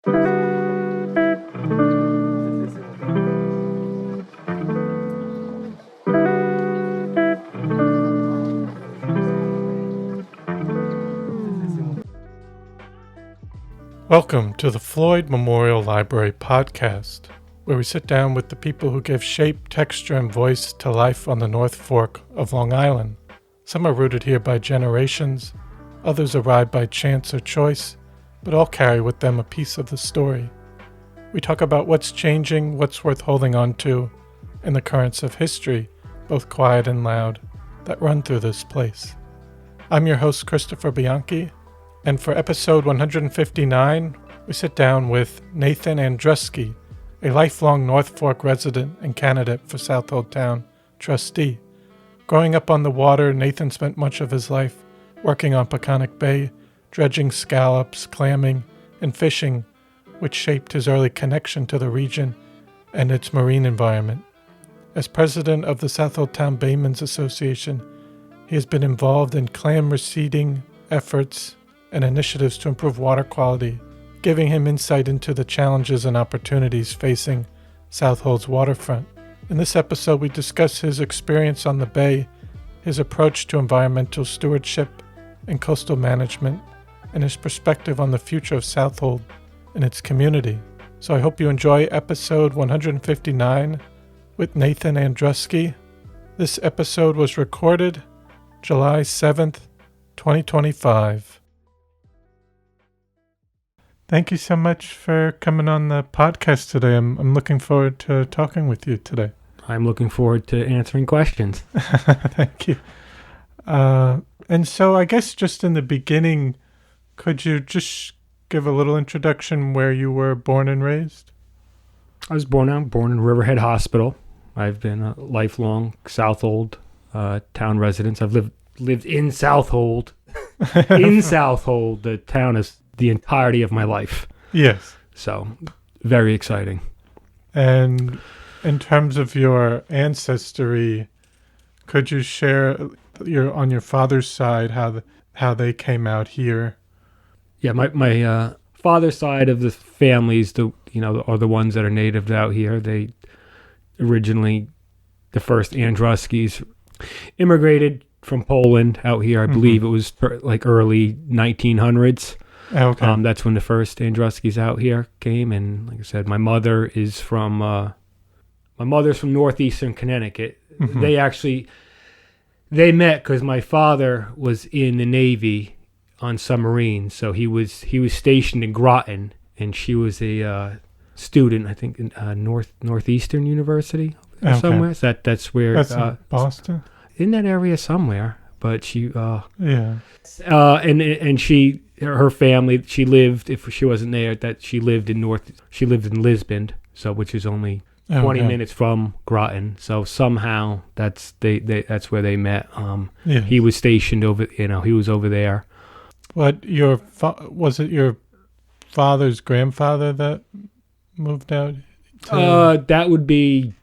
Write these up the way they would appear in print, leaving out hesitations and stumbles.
Welcome to the Floyd Memorial Library podcast, where we sit down with the people who give shape, texture, and voice to life on the North Fork of Long Island. Some are rooted here by generations, others arrive by chance or choice, but all carry with them a piece of the story. We talk about what's changing, what's worth holding on to, and the currents of history, both quiet and loud, that run through this place. I'm your host, Christopher Bianchi, and for episode 159, we sit down with Nathan Andruski, a lifelong North Fork resident and candidate for Southold Town Trustee. Growing up on the water, Nathan spent much of his life working on Peconic Bay, dredging scallops, clamming, and fishing, which shaped his early connection to the region and its marine environment. As president of the Southold Town Baymen's Association, he has been involved in clam reseeding efforts and initiatives to improve water quality, giving him insight into the challenges and opportunities facing Southold's waterfront. In this episode, we discuss his experience on the bay, his approach to environmental stewardship and coastal management, and his perspective on the future of Southold and its community. So I hope you enjoy episode 159 with Nathan Andruski. This episode was recorded July 7th, 2025. Thank you so much for coming on the podcast today. I'm looking forward to talking with you today. I'm looking forward to answering questions. Thank you. And so I guess just in the beginning, could you just give a little introduction where you were born and raised? I was born in Riverhead Hospital. I've been a lifelong Southold town resident. I've lived in Southold. In Southold, the town is the entirety of my life. Yes. So, very exciting. And in terms of your ancestry, could you share on your father's side how they came out here? Yeah, my father's side of the families, are the ones that are native out here. They originally, the first Andruskis, immigrated from Poland out here. I believe it was early 1900s. Okay. That's when the first Andruskis out here came, and like I said, my mother's from northeastern Connecticut. Mm-hmm. They met because my father was in the Navy on submarines, so he was stationed in Groton, and she was a student, I think, in Northeastern University or somewhere. So that's where that's in Boston, in that area somewhere. But she, and she. Her family, she lived, if she wasn't there, she lived in Lisbon, so which is only 20 minutes from Groton. So somehow that's where they met. He was stationed he was over there. What, was it your father's grandfather that moved out? That would be,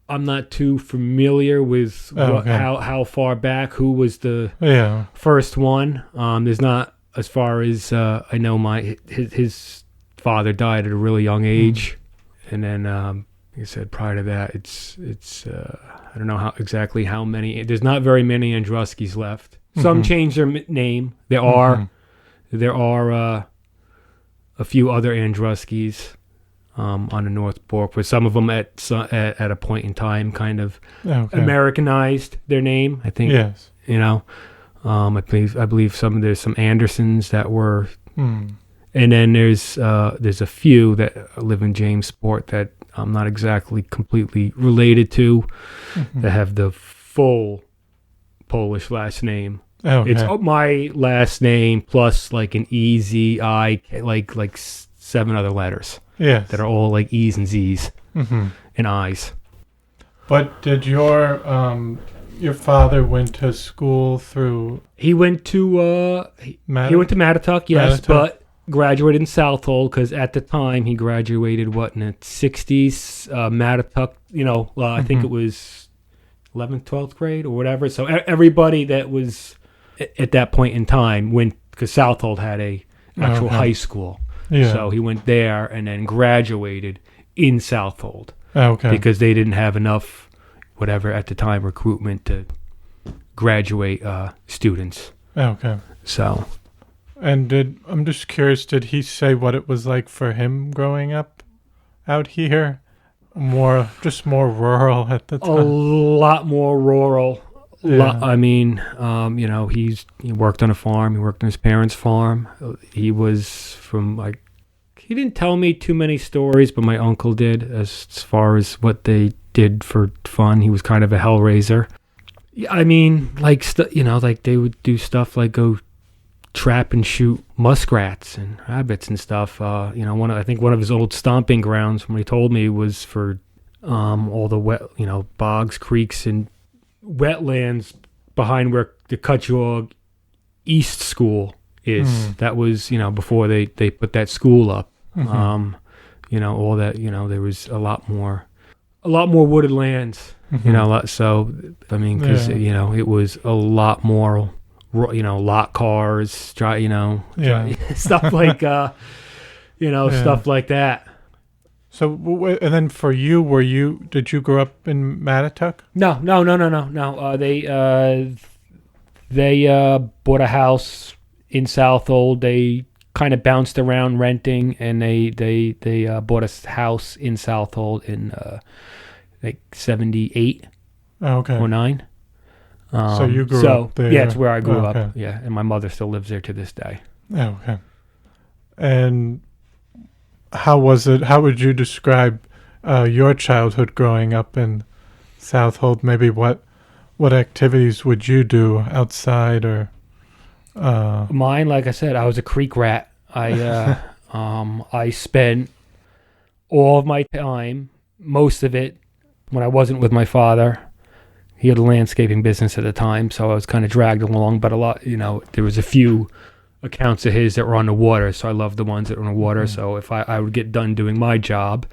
I'm not too familiar with how far back, who was the first one. There's not. As far as I know, his father died at a really young age, and then like I said, prior to that, it's I don't know exactly how many. There's not very many Andruskis left. Some changed their name. There are a few other Andruskis on the North Fork, but some of them at a point in time kind of Americanized their name. I think. Yes. I believe there's some Andersons that were, and then there's a few that live in Jamesport that I'm not exactly completely related to, that have the full Polish last name. It's my last name plus like an E-Z-I, like 7 other letters. Yes. That are all like E's and Z's and I's. But did your father went to school through? He went to Mattituck, yes, but graduated in Southold because at the time he graduated in the 60s. Mattituck, I think it was 11th, 12th grade or whatever. So everybody that was at that point in time went because Southold had a actual high school. Yeah. So he went there and then graduated in Southold. Okay. Because they didn't have enough, whatever, at the time, recruitment to graduate students. Okay. So. And I'm just curious, did he say what it was like for him growing up out here? More rural at the time? A lot more rural. Yeah. I mean, he worked on a farm. He worked on his parents' farm. He was from, he didn't tell me too many stories, but my uncle did as far as what they did for fun. He was kind of a hellraiser. I mean, they would do stuff like go trap and shoot muskrats and rabbits and stuff. I think one of his old stomping grounds, when he told me, was for all the wet, bogs, creeks, and wetlands behind where the Cutchogue East School is. That was, before they put that school up. Mm-hmm. All that, there was a lot more wooded lands, mm-hmm. So, I mean, because, it was a lot more, lot cars, stuff like, stuff like that. So, and then for you, did you grow up in Mattituck? No. They bought a house in Southold. They kind of bounced around renting, and they bought a house in Southold in 78 or 9. So you grew up there? Yeah, it's where I grew up. Yeah, and my mother still lives there to this day. Okay. And how was it? How would you describe your childhood growing up in Southold? Maybe what activities would you do outside or? Mine, like I said, I was a creek rat. I spent all of my time, most of it, when I wasn't with my father. He had a landscaping business at the time, so I was kind of dragged along. But a lot, there was a few accounts of his that were on the water, so I loved the ones that were on the water. Mm-hmm. So if I would get done doing my job,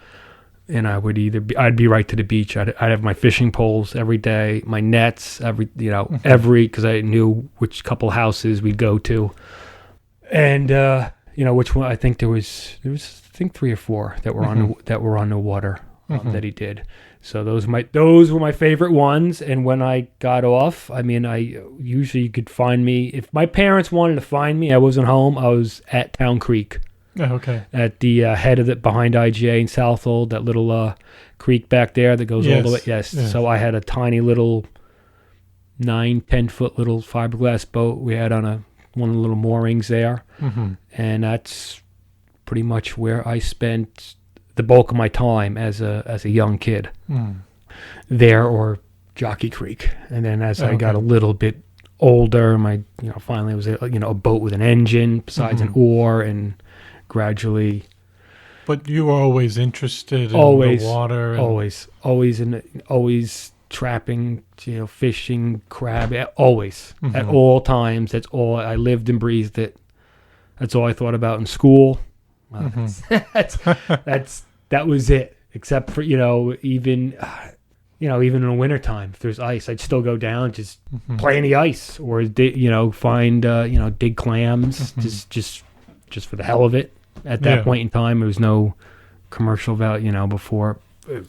and I'd be right to the beach. I'd have my fishing poles every day, my nets because I knew which couple houses we'd go to, and which one. I think there was 3 or 4 that were on the water that he did. So those were my favorite ones. And when I got off, I mean, I usually could find me if my parents wanted to find me. I wasn't home. I was at Town Creek. Oh, okay. At the head of it, behind IGA in Southold, that little creek back there that goes all the way. Yes. So I had a tiny little 9-10 foot little fiberglass boat we had on one of the little moorings there, and that's pretty much where I spent the bulk of my time as a young kid. There or Jockey Creek, and then as I got a little bit older, finally it was a boat with an engine besides an oar, and gradually. But you were always interested in the water. Always trapping, fishing, crab, always, at all times. That's all I lived and breathed it. That's all I thought about in school. That was it. Except for even in the wintertime, if there's ice, I'd still go down, just play in the ice, or find dig clams, just for the hell of it. At that point in time, there was no commercial value, before,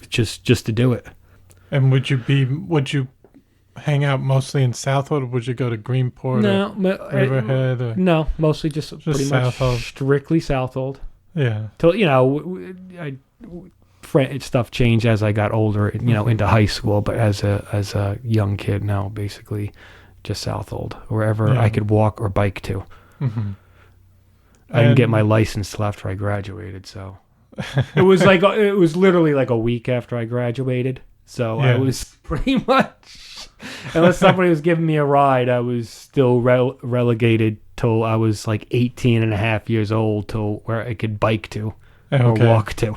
just to do it. And would you hang out mostly in Southold, or would you go to Greenport or Riverhead? No, mostly just pretty Southold. Much strictly Southold. Yeah. Till stuff changed as I got older, into high school. But as a young kid, now basically just Southold, wherever I could walk or bike to. I didn't get my license till after I graduated, so it was literally like a week after I graduated. So I was pretty much, unless somebody was giving me a ride, I was still relegated till I was like 18 and a half years old, till where I could bike to or walk to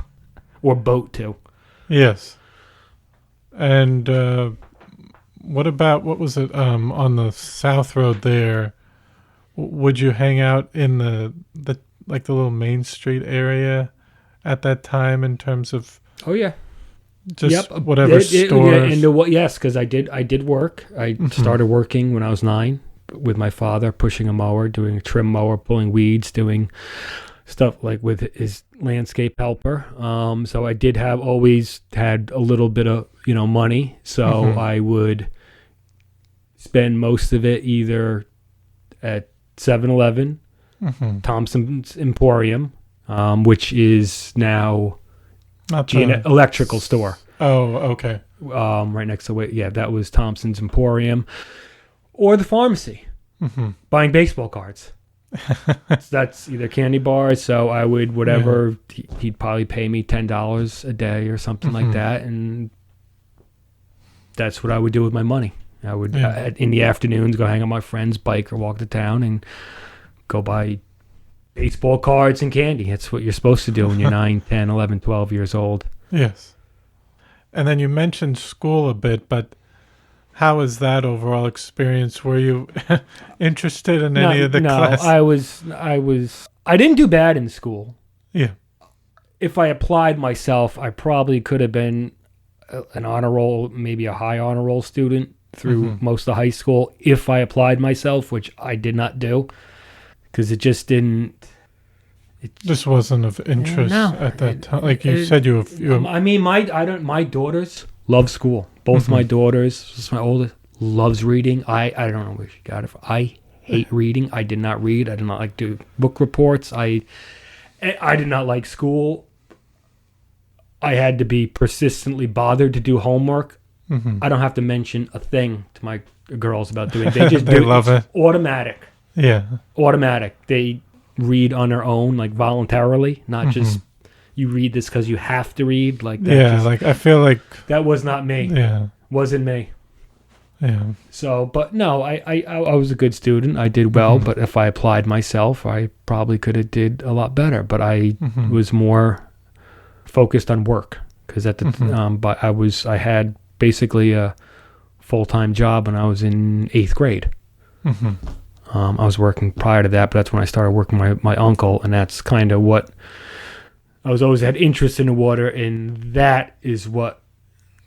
or boat to. Yes. And what was it on the South Road there? Would you hang out in the little Main Street area at that time in terms of? Oh yeah. Just whatever stores. Yes, because I did work. I started working when I was 9 with my father, pushing a mower, doing a trim mower, pulling weeds, doing stuff like with his landscape helper. So I did always had a little bit of, money. So I would spend most of it either at 7-Eleven, Thompson's Emporium, which is now an electrical store. Oh, okay. Right next to it. Yeah, that was Thompson's Emporium. Or the pharmacy, buying baseball cards. So that's either candy bars. So I would, whatever, he'd probably pay me $10 a day or something like that. And that's what I would do with my money. I would, in the afternoons, go hang out with my friend's bike or walk to town and go buy baseball cards and candy. That's what you're supposed to do when you're 9, 10, 11, 12 years old. Yes. And then you mentioned school a bit, but how was that overall experience? Were you interested in any of the classes? I didn't do bad in school. Yeah. If I applied myself, I probably could have been an honor roll, maybe a high honor roll student through most of high school if I applied myself, which I did not do because it just didn't. This wasn't of interest at that time. Like you said, my daughters love school. Both my daughters, my oldest, loves reading. I don't know where she got it from. I hate reading. I did not read. I did not like do book reports. I did not like school. I had to be persistently bothered to do homework. I don't have to mention a thing to my girls about doing it. They just they love it. Automatic. Yeah. Automatic. They read on their own, like voluntarily, not just you read this because you have to read like that. Yeah, like I feel like that was not me. Yeah. Wasn't me. Yeah. So, but no, I was a good student. I did well, but if I applied myself, I probably could have did a lot better. But I was more focused on work because at the but I had basically a full-time job when I was in 8th grade. I was working prior to that, but that's when I started working with my uncle, and that's kind of what I was always had interest in the water, and that is what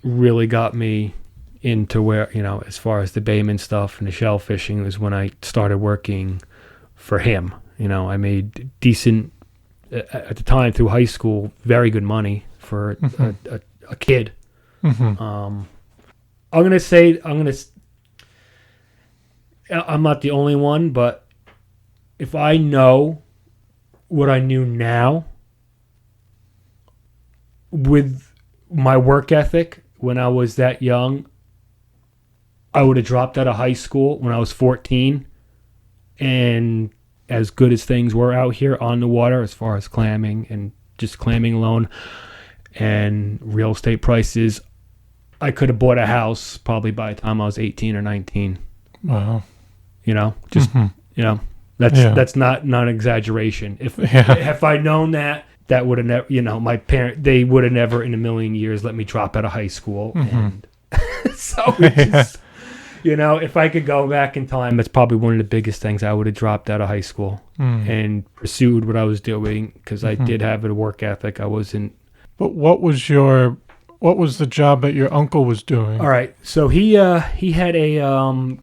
really got me into where, as far as the Baymen stuff and the shell fishing was when I started working for him. I made decent, at the time through high school, very good money for a kid. I'm not the only one, but if I know what I knew now with my work ethic when I was that young, I would have dropped out of high school when I was 14. And as good as things were out here on the water, as far as clamming and just clamming alone and real estate prices, I could have bought a house probably by the time I was 18 or 19. Wow. That's not an exaggeration. If I'd known that would have never, they would have never in a million years let me drop out of high school. And so it's just, if I could go back in time, that's probably one of the biggest things. I would have dropped out of high school and pursued what I was doing because I did have a work ethic. I wasn't. But what was the job that your uncle was doing? All right. So he had a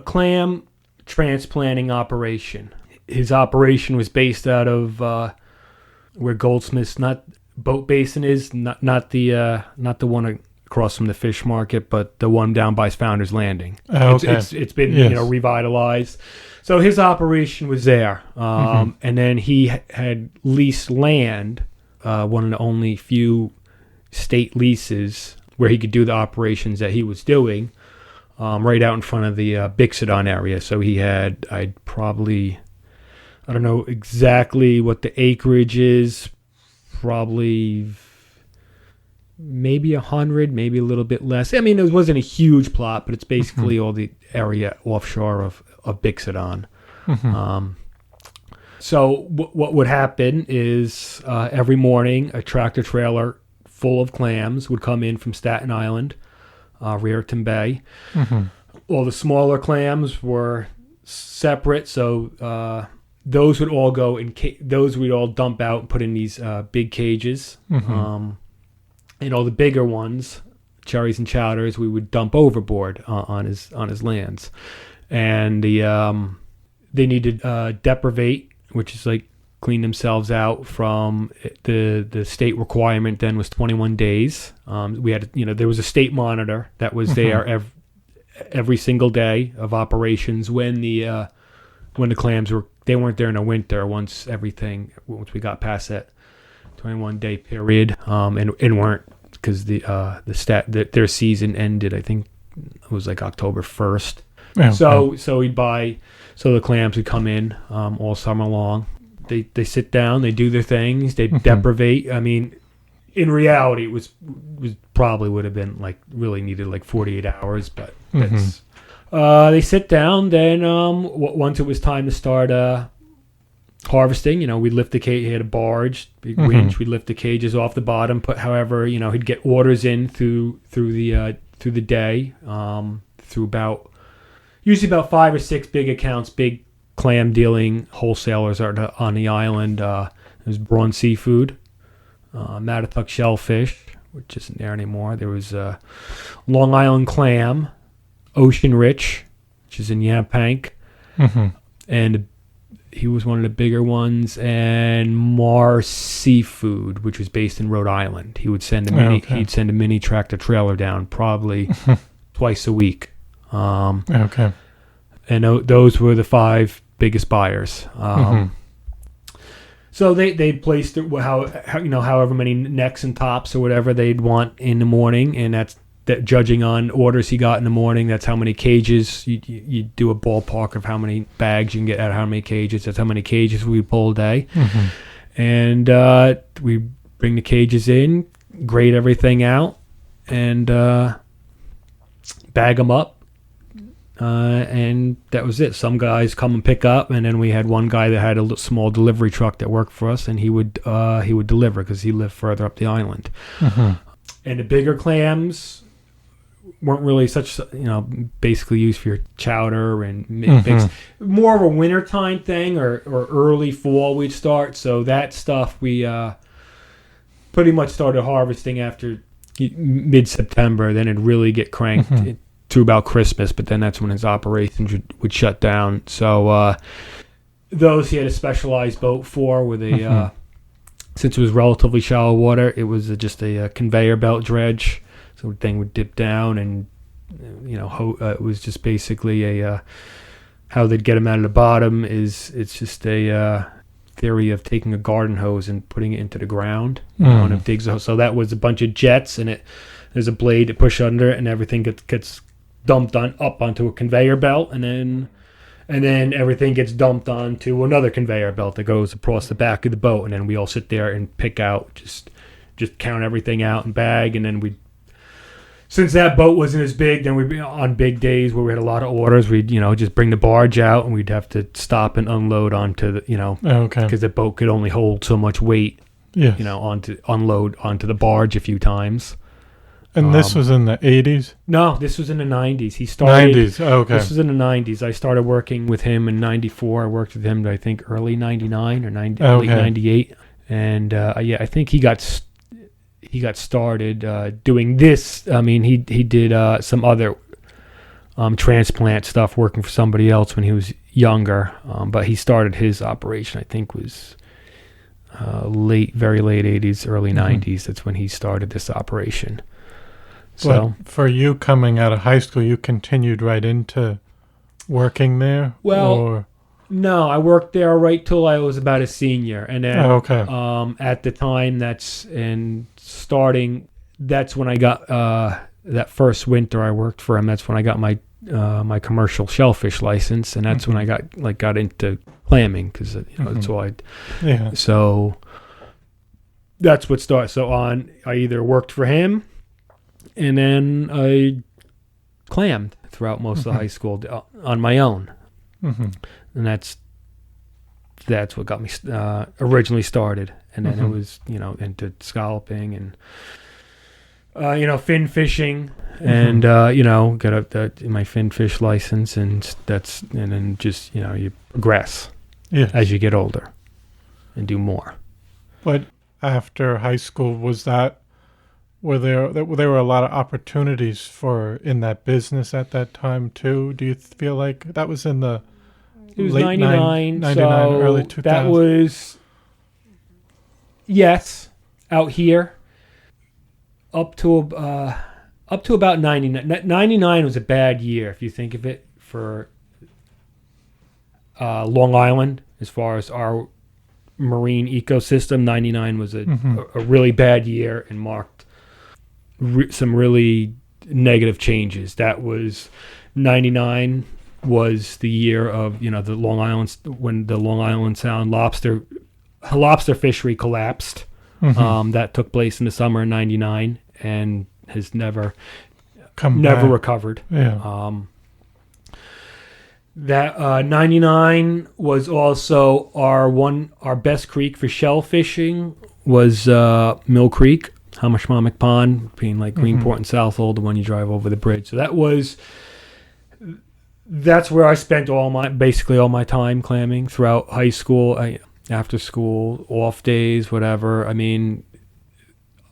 clam transplanting operation. His operation was based out of where Goldsmith's Boat Basin is, not the one across from the fish market, but the one down by Founder's Landing. Oh, okay. It's been revitalized. So his operation was there, and then he had leased land, one of the only few state leases where he could do the operations that he was doing, right out in front of the Bixodon area. So he had, I don't know exactly what the acreage is, probably maybe 100, maybe a little bit less. I mean, it wasn't a huge plot, but it's basically all the area offshore of Bixodon. So what would happen is every morning a tractor trailer full of clams would come in from Staten Island, Raritan Bay. All the smaller clams were separate, so those would all go in. Those we'd all dump out and put in these big cages, and all the bigger ones, cherries and chowders, we would dump overboard on his lands, and they needed deprivate, which is like clean themselves out from the state requirement. Then was 21 days. We had, there was a state monitor that was there every single day of operations when the clams they weren't there in the winter. Once we got past that 21-day period, and weren't, because their season ended, I think it was like October 1st. Okay. So the clams would come in all summer long. They sit down, they do their things, they deprivate. I mean, in reality, it was probably would have been like really needed like 48 hours, but that's. They sit down. Then once it was time to start harvesting, we'd lift the cage. He had a barge, big winch. We'd lift the cages off the bottom. Put however, he'd get orders in through the day, through usually about 5 or 6 big accounts, big clam dealing wholesalers are on the island. There's Braun Seafood, Mattatuck Shellfish, which isn't there anymore. There was Long Island Clam, Ocean Rich, which is in Yaphank, and he was one of the bigger ones, and Mar Seafood, which was based in Rhode Island. He would send he'd send a mini tractor trailer down probably twice a week. And those were the 5 biggest buyers. So they placed it however many necks and tops or whatever they'd want in the morning, and that's that. Judging on orders he got in the morning, that's how many cages. You do a ballpark of how many bags you can get out of how many cages. That's how many cages we pull a day, and we bring the cages in, grade everything out, and bag them up. And that was it. Some guys come and pick up, and then we had one guy that had a small delivery truck that worked for us, and he would deliver because he lived further up the island. And the bigger clams weren't really such, basically used for your chowder and mix. More of a wintertime thing or early fall we'd start. So that stuff we pretty much started harvesting after mid-September. Then it'd really get cranked to about Christmas, but then that's when his operations would shut down. So those he had a specialized boat for with a since it was relatively shallow water, it was just a conveyor belt dredge. So the thing would dip down, and it was just basically how they'd get them out of the bottom is it's just a theory of taking a garden hose and putting it into the ground, and it digs a hole. So that was a bunch of jets, and there's a blade to push under it, and everything gets dumped up onto a conveyor belt, and then everything gets dumped onto another conveyor belt that goes across the back of the boat, and then we all sit there and pick out, just count everything out and bag, and then since that boat wasn't as big, then we'd be on big days where we had a lot of orders, we'd just bring the barge out, and we'd have to stop and unload onto the because the boat could only hold so much weight, unload onto the barge a few times. And this was in the 80s? No, this was in the 90s. He started... 90s, okay. This was in the 90s. I started working with him in 94. I worked with him, I think, early 99 or late 98. And, I think he got started doing this. I mean, he did some other transplant stuff working for somebody else when he was younger. But he started his operation, I think, was... very late 80s, early 90s. That's when he started this operation. So but for you coming out of high school, you continued right into working there? No, I worked there right till I was about a senior, and then at the time that's when I got that first winter I worked for him. That's when I got my commercial shellfish license, and that's when I got into clamming because that's all So that's what started. So I either worked for him. And then I clammed throughout most of high school on my own, and that's what got me originally started. And then it was into scalloping and fin fishing, and got my fin fish license, and then just you progress as you get older and do more. But after high school, were there a lot of opportunities in that business at that time too? Do you feel like that was in the it was late 99, 99 so early 2000s? That was Yes, out here, up to about 99. 99 was a bad year if you think of it for Long Island as far as our marine ecosystem. 99 was a really bad year and marked some really negative changes. That was 99 was the year of the Long Island, when the Long Island Sound lobster fishery collapsed. That took place in the summer of 99 and has never recovered. Yeah. That 99 was also our best creek for shell fishing was Mill Creek, Hamashmamic Pond, being like Greenport and Southold, the one you drive over the bridge. So that's where I spent basically all my time clamming throughout high school, after school, off days, whatever. I mean,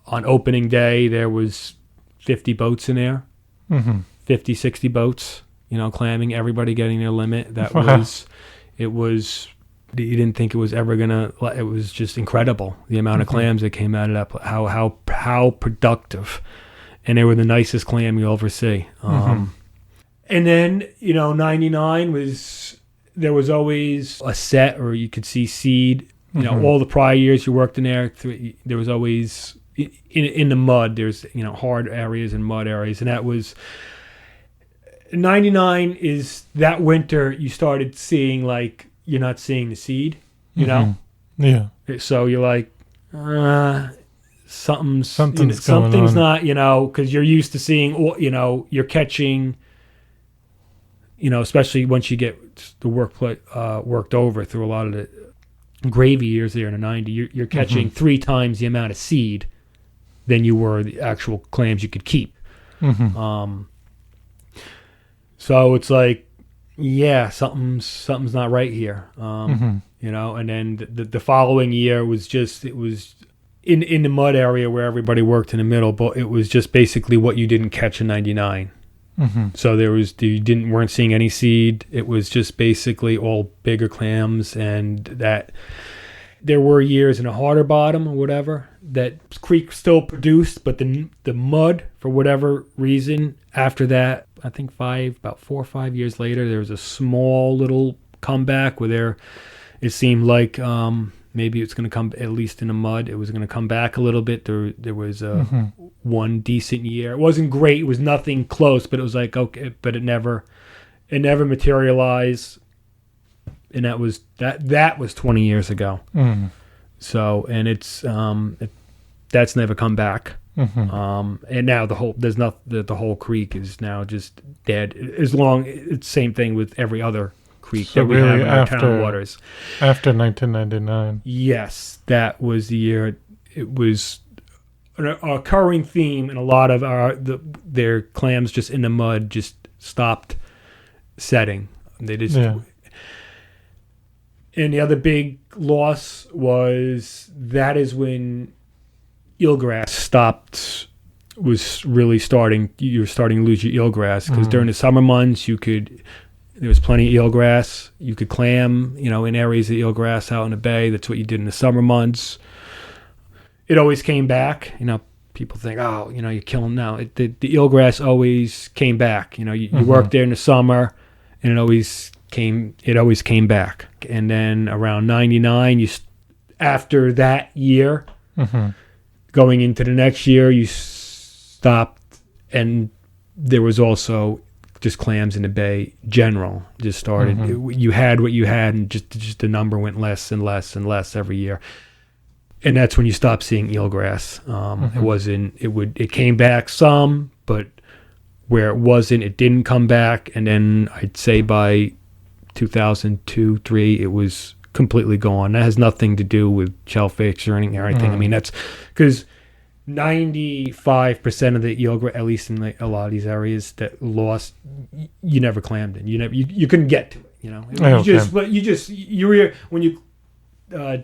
on opening day, there was 50 boats in there, 50, 60 boats, clamming, everybody getting their limit. You didn't think it was ever it was just incredible, the amount of clams that came out of that, how productive. And they were the nicest clam you'll ever see. And then, 99 there was always a set, or you could see seed. All the prior years you worked in there was always in the mud. There's hard areas and mud areas, and that was 99. Is that winter you started seeing, like, you're not seeing the seed, Yeah. So you're like, something's going on. not, because you're used to seeing, you're catching. Especially once you get the worked over through a lot of the gravy years there in the 90s, you're catching 3 times the amount of seed than you were the actual clams you could keep. So it's like, yeah, something's not right here. And then the following year was in the mud area where everybody worked in the middle, but it was just basically what you didn't catch in 99. So you weren't seeing any seed. It was just basically all bigger clams, and that there were years in a harder bottom or whatever that creek still produced, but the mud, for whatever reason, after that, I think about 4 or 5 years later, there was a small little comeback where it seemed like maybe it's going to come, at least in the mud, it was going to come back a little bit. There was one decent year. It wasn't great. It was nothing close, but it was like, okay, but it never materialized. And that was 20 years ago. So, and that's never come back. And now the whole creek is now just dead. It's same thing with every other creek that we have in our town waters. After 1999. Yes, that was the year. It was an occurring theme, and a lot of their clams just in the mud just stopped setting. They just. Yeah. And the other big loss was that is when eelgrass was really starting. You were starting to lose your eelgrass because during the summer months there was plenty of eelgrass. You could clam, in areas of eelgrass out in the bay. That's what you did in the summer months. It always came back. People think, oh, you're killing now. The eelgrass always came back. You worked there in the summer, and it always came back. And then around 99, after that year, going into the next year, you stopped, and there was also just clams in the bay general just started. You had what you had, and just the number went less and less and less every year. And that's when you stopped seeing eelgrass. It came back some, but where it wasn't, it didn't come back. And then I'd say by 2002, 2003, it was completely gone. That has nothing to do with shellfish or anything. I mean, that's because 95% of the eelgrass, at least in a lot of these areas that lost, you never clammed in. You couldn't get to it. You were when you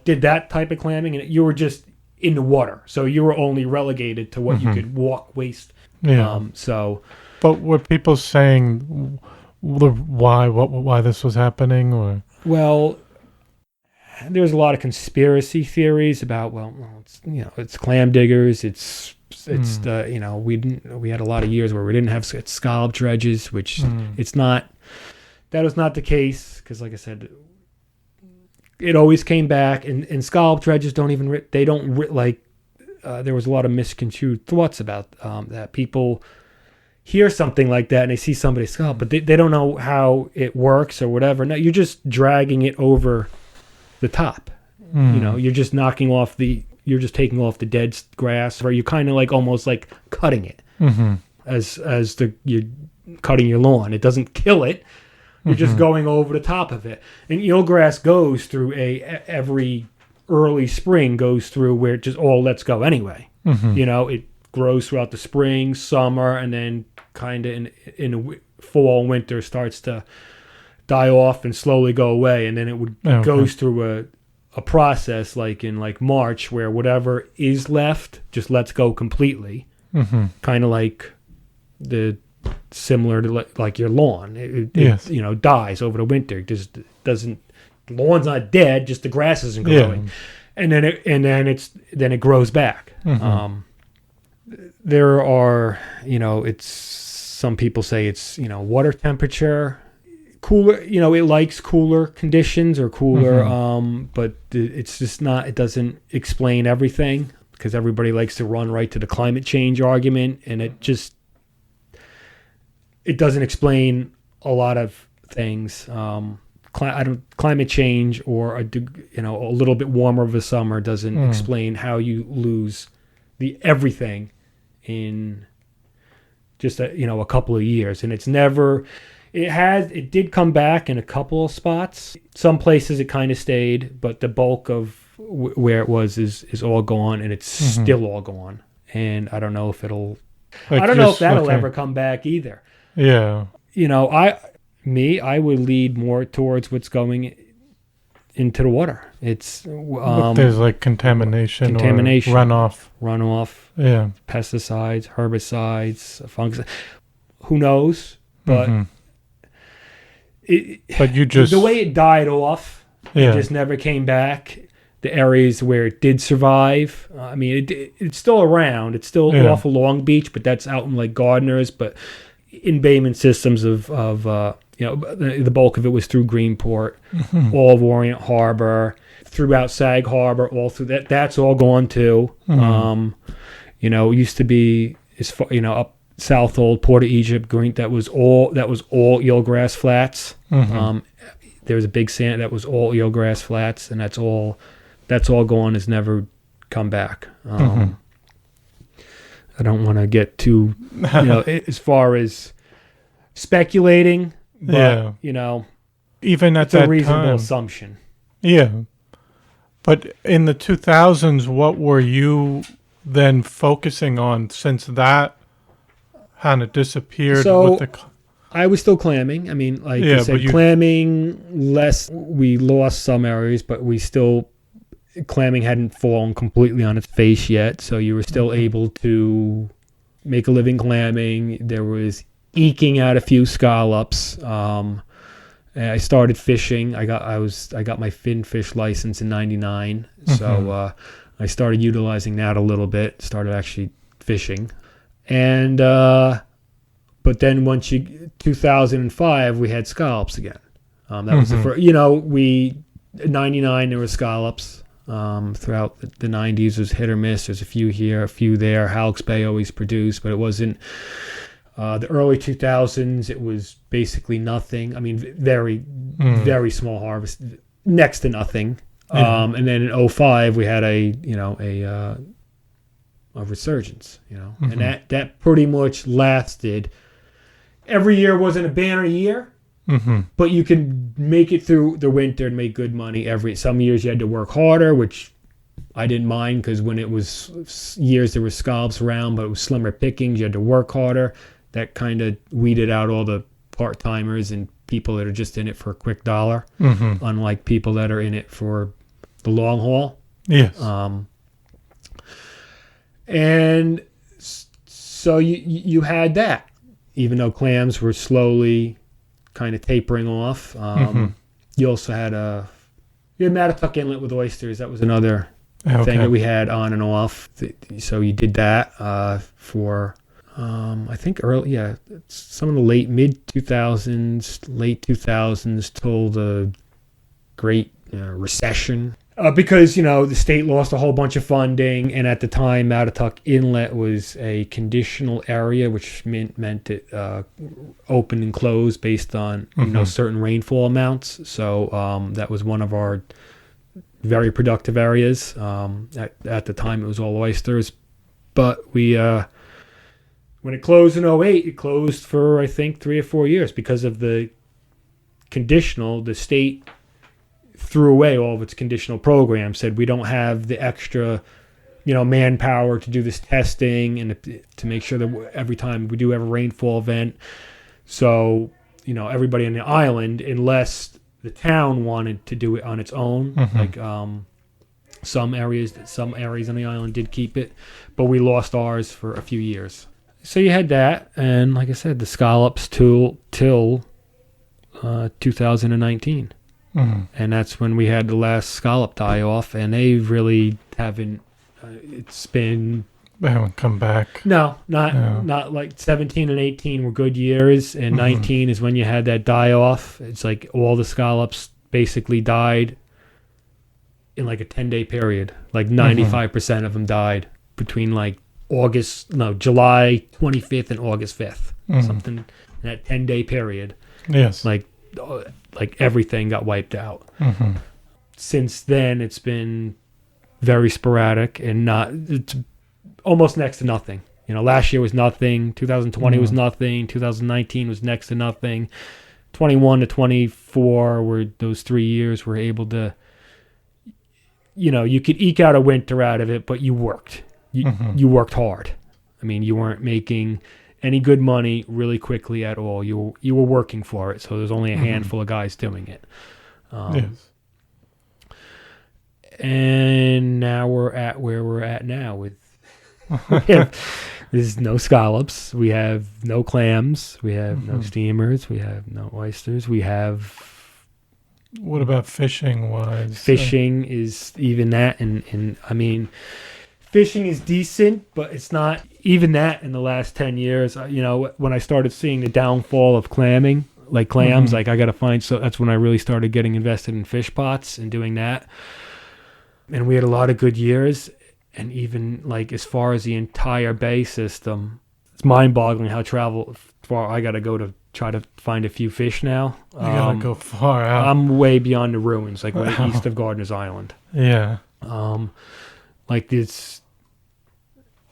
did that type of clamming, and you were just in the water, so you were only relegated to what you could walk waist. But were people saying why this was happening, or? Well, there's a lot of conspiracy theories about, it's clam diggers. It's we had a lot of years where we didn't have scallop dredges, which it's not. That was not the case because, like I said, it always came back, and scallop dredges don't even there was a lot of misconstrued thoughts about that. People hear something like that and they see somebody scallop, but they don't know how it works or whatever. No, you're just dragging it over the top. You're just you're just taking off the dead grass, or you're kind of like almost like cutting it as you're cutting your lawn. It doesn't kill it. You're just going over the top of it. And eelgrass goes through every early spring goes through where it just all lets go anyway. It grows throughout the spring, summer, and then kind of in the fall and winter starts to die off and slowly go away. And then it goes through a process like in March where whatever is left just lets go completely. Kind of like similar to like your lawn. It dies over the winter. It just doesn't. The lawn's not dead, just the grass isn't growing. And then it grows back. There are, it's some people say it's, water temperature, cooler, it likes cooler conditions or cooler, but it's just not, it doesn't explain everything because everybody likes to run right to the climate change argument, and it doesn't explain a lot of things. Climate change or a little bit warmer of a summer doesn't explain how you lose everything in just a couple of years. And it did come back in a couple of spots. Some places it kind of stayed, but the bulk of where it was is all gone, and it's still all gone. And I don't know if that'll ever come back either. Yeah. I would lead more towards what's going into the water. It's there's like contamination or runoff. Yeah. Pesticides, herbicides, fungus. Who knows? But the way it died off, it just never came back. The areas where it did survive, it's still around. It's still off of Long Beach, but that's out in like Gardner's. But in Baymen systems of the bulk of it was through Greenport, all of Orient Harbor, throughout Sag Harbor, all through that. That's all gone too. It used to be up Southold, Port of Egypt, Green. That was all eelgrass flats. There was a big sand that was all eelgrass flats, and that's all gone. Has never come back. I don't want to get too, as far as speculating, but, even at it's that a reasonable time. assumption. Yeah. But in the 2000s, what were you then focusing on since that kind of disappeared? So I was still clamming. I said, clamming less. We lost some areas, but clamming hadn't fallen completely on its face yet, so you were still able to make a living clamming. There was eking out a few scallops. I started fishing. I got my fin fish license in '99, so I started utilizing that a little bit. Started actually fishing, and but then 2005 we had scallops again. That was the first. In '99 there were scallops. Throughout the 90s, was hit or miss. There's a few here, a few there. Halleck's Bay always produced, but it wasn't. The early 2000s, it was basically nothing. Very, very small harvest, next to nothing. And then in 2005, we had a resurgence. And that pretty much lasted. Every year wasn't a banner year. But you could make it through the winter and make good money. Some years you had to work harder, which I didn't mind because when it was years there were scallops around, but it was slimmer pickings. You had to work harder. That kind of weeded out all the part-timers and people that are just in it for a quick dollar, unlike people that are in it for the long haul. Yes. And so you had that, even though clams were slowly kind of tapering off. You also had Yeah, Mattatuck Inlet with oysters. That was another thing that we had on and off. So you did that for, I think some of the mid 2000s, late 2000s till the Great Recession. Because, the state lost a whole bunch of funding, and at the time, Mattatuck Inlet was a conditional area, which meant it opened and closed based on certain rainfall amounts. So that was one of our very productive areas. At the time, it was all oysters. But we, when it closed in 2008, it closed for, I think, 3 or 4 years because of the conditional. The state threw away all of its conditional programs, said we don't have the extra, manpower to do this testing and to make sure that every time we do have a rainfall event. So, everybody on the island, unless the town wanted to do it on its own, like some areas on the island did keep it, but we lost ours for a few years. So you had that, and like I said, the scallops till 2019. And that's when we had the last scallop die off, and they really haven't. They haven't come back. No, not like 17 and 18 were good years, and 19 is when you had that die off. It's like all the scallops basically died in like a 10-day period. Like 95% of them died between July 25th and August 5th, something in that 10-day period. Yes, like everything got wiped out. Since then, it's been very sporadic and it's almost next to nothing. Last year was nothing. 2020 was nothing. 2019 was next to nothing. 21 to 24 were those 3 years were able to, you could eke out a winter out of it, but you worked. You worked hard. I mean, you weren't making any good money really quickly at all. You were working for it, so there's only a handful of guys doing it. Yes. And now we're at where we're at now with there's no scallops, we have no clams, we have no steamers, we have no oysters, we have. What about fishing wise? Fishing is even that, and I mean, fishing is decent, but it's not even that in the last 10 years. When I started seeing the downfall of clamming, like clams, like I got to find, so that's when I really started getting invested in fish pots and doing that. And we had a lot of good years. And even like as far as the entire bay system, it's mind boggling how far I got to go to try to find a few fish now. You got to go far out. I'm way beyond the ruins, like way east of Gardiner's Island. Yeah. Like this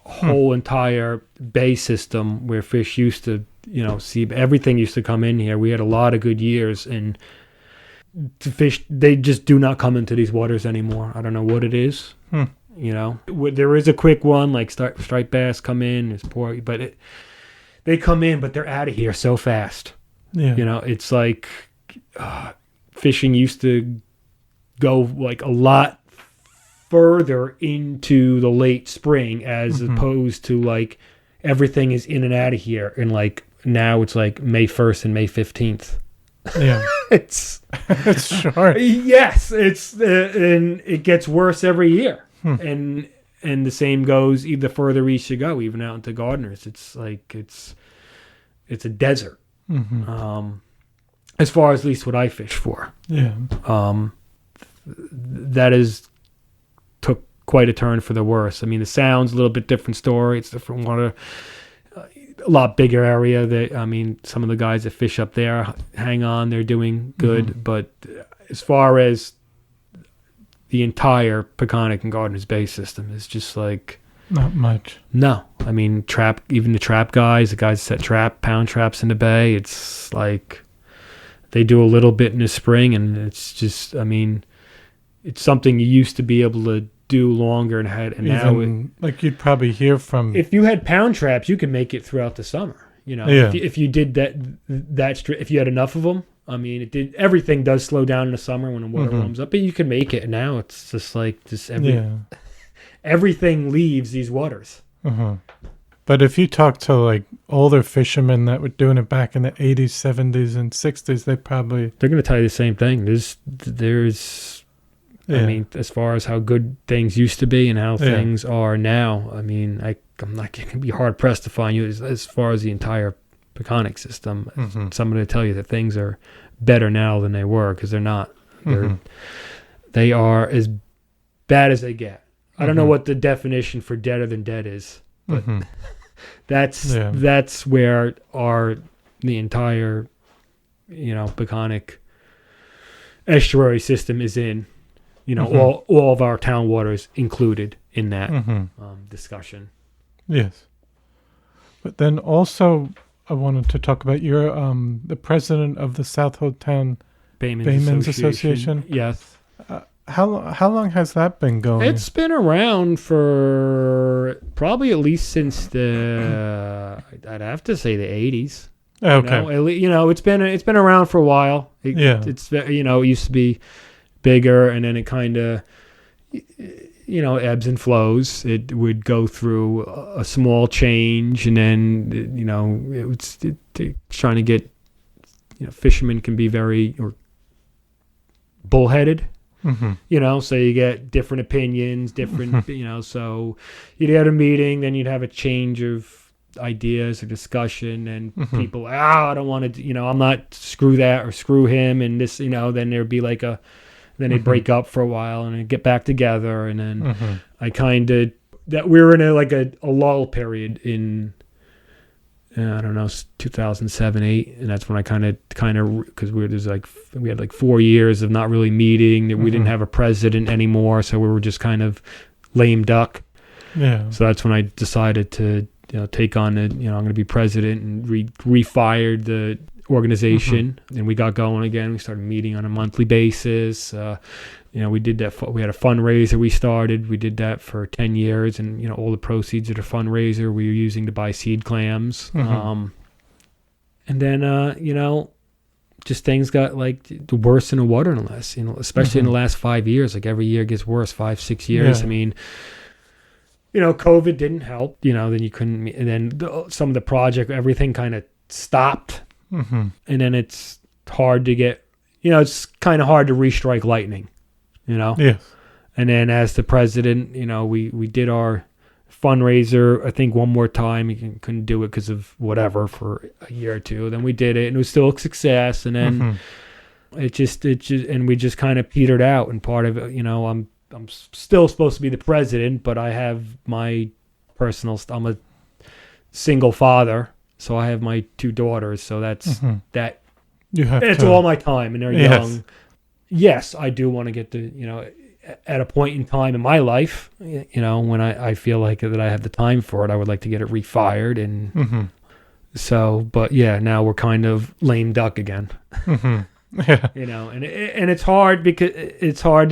whole entire bay system where fish used to, see everything used to come in here. We had a lot of good years, and the fish, they just do not come into these waters anymore. I don't know what it is. There is a quick one, like striped bass come in, it's poor, but they come in, but they're out of here so fast. Yeah. It's like fishing used to go like a lot further into the late spring as opposed to like everything is in and out of here. And like now it's like May 1st and May 15th. Yeah. It's short. Yes. And it gets worse every year. And the same goes the further east you go, even out into Gardiner's. It's like, it's a desert. As far as at least what I fish for. Yeah. That took quite a turn for the worse. I mean, the Sound's a little bit different story. It's different water, a lot bigger area. Some of the guys that fish up there hang on. They're doing good. But as far as the entire Peconic and Gardiner's Bay system is just like... Not much. No. I mean, even the trap guys, the guys that set pound traps in the bay, it's like they do a little bit in the spring, and it's just, it's something you used to be able to do longer and now... like you'd probably hear from... If you had pound traps, you could make it throughout the summer. If you did that, if you had enough of them, everything does slow down in the summer when the water warms up, but you can make it. Now it's just like everything leaves these waters. But if you talk to like older fishermen that were doing it back in the 80s, 70s, and 60s, they're going to tell you the same thing. There's I mean, as far as how good things used to be and how things are now, I mean, I'm not going to be hard pressed to find you as far as the entire Peconic system. Somebody to tell you that things are better now than they were, because they're not. They are as bad as they get. I don't know what the definition for deader than dead is, but that's where the entire Peconic estuary system is in. All of our town waters included in that discussion. Yes. But then also, I wanted to talk about you're the president of the Southold Town Baymen's Association. Yes. How long has that been going? It's been around for probably at least since I'd have to say the 80s. Okay. It's been around for a while. It used to be bigger, and then it kind of ebbs and flows. It would go through a small change, and then it's trying to get fishermen can be very bullheaded. So you get different opinions, different so you'd have a meeting, then you'd have a change of ideas or discussion, and people I don't want to I'm not screw that or screw him, and this then there'd be like then they'd break up for a while and they'd get back together, and then I kind of that we were in a lull period in I don't know 2007-8, and that's when I kind of because we had 4 years of not really meeting. We didn't have a president anymore, so we were just kind of lame duck. So that's when I decided to take on I'm going to be president, and refired the organization, and we got going again. We started meeting on a monthly basis. We did that. We had a fundraiser we started. We did that for 10 years, and all the proceeds of the fundraiser we were using to buy seed clams. And then just things got the worse in the water, unless especially in the last 5 years. Every year gets worse. 5-6 years. I mean, COVID didn't help. Then you couldn't. And then some of the project, everything kind of stopped. And then it's hard to get. It's kind of hard to restrike lightning. Yes. And then as the president, we did our fundraiser, I think, one more time. We couldn't do it because of whatever for a year or two. Then we did it, and it was still a success. And then it just and we just kind of petered out. And part of it, I'm still supposed to be the president, but I have my I'm a single father, so I have my 2 daughters. So that's that. It's all my time, and they're young. Yes, I do want to get to, at a point in time in my life, when I feel like that I have the time for it, I would like to get it refired. And so, but now we're kind of lame duck again. And it's hard because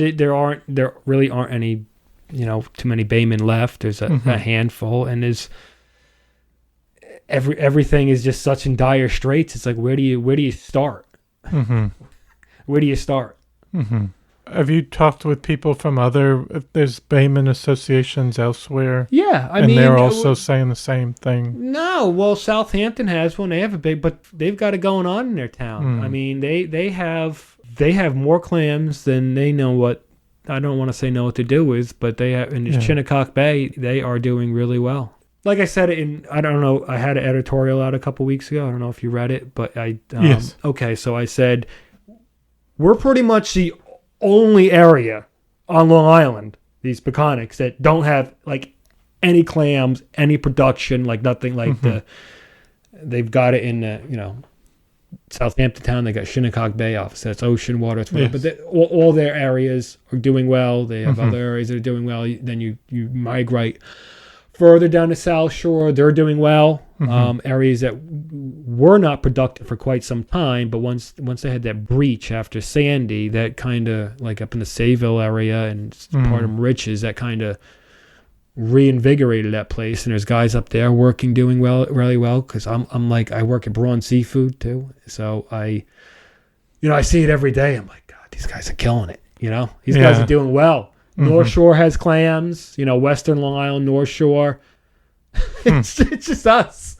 there really aren't any, too many Baymen left. There's a handful, and there's everything is just such in dire straits. It's where do you start? Where do you start? Have you talked with people from there's Baymen associations elsewhere? Yeah, I mean, they're also saying the same thing. No, well, Southampton has one. They have but they've got it going on in their town. I mean, they have more clams than they know what. I don't want to say know what to do with, but they have in Peconic Bay. They are doing really well. Like I said, I don't know. I had an editorial out a couple weeks ago. I don't know if you read it, but yes. Okay, so I said, we're pretty much the only area on Long Island, these Peconics, that don't have any clams, any production, nothing they've got it in Southampton Town. They got Peconic Bay office. That's ocean water. It's whatever. But all their areas are doing well. They have other areas that are doing well. Then you migrate further down the South Shore. They're doing well. Areas that were not productive for quite some time, but once they had that breach after Sandy, that kind of up in the Sayville area and part of Riches, that kind of reinvigorated that place. And there's guys up there doing well, really well. Because I work at Braun Seafood too, so I see it every day. I'm like, God, these guys are killing it. These guys are doing well. North Shore has clams. Western Long Island, North Shore. It's just us.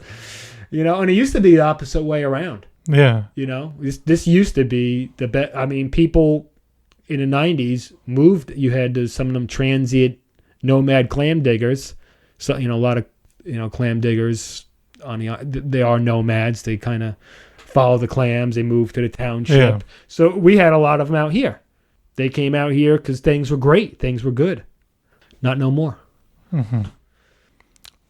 And it used to be the opposite way around. Yeah. This used to be the best. I mean, people, in the 90s moved. You had some of them transient nomad clam diggers. So, a lot of, clam diggers they are nomads. They kind of follow the clams. They move to the township. Yeah. So we had a lot of them out here. They came out here because things were great. Things were good. Not no more. Mm-hmm.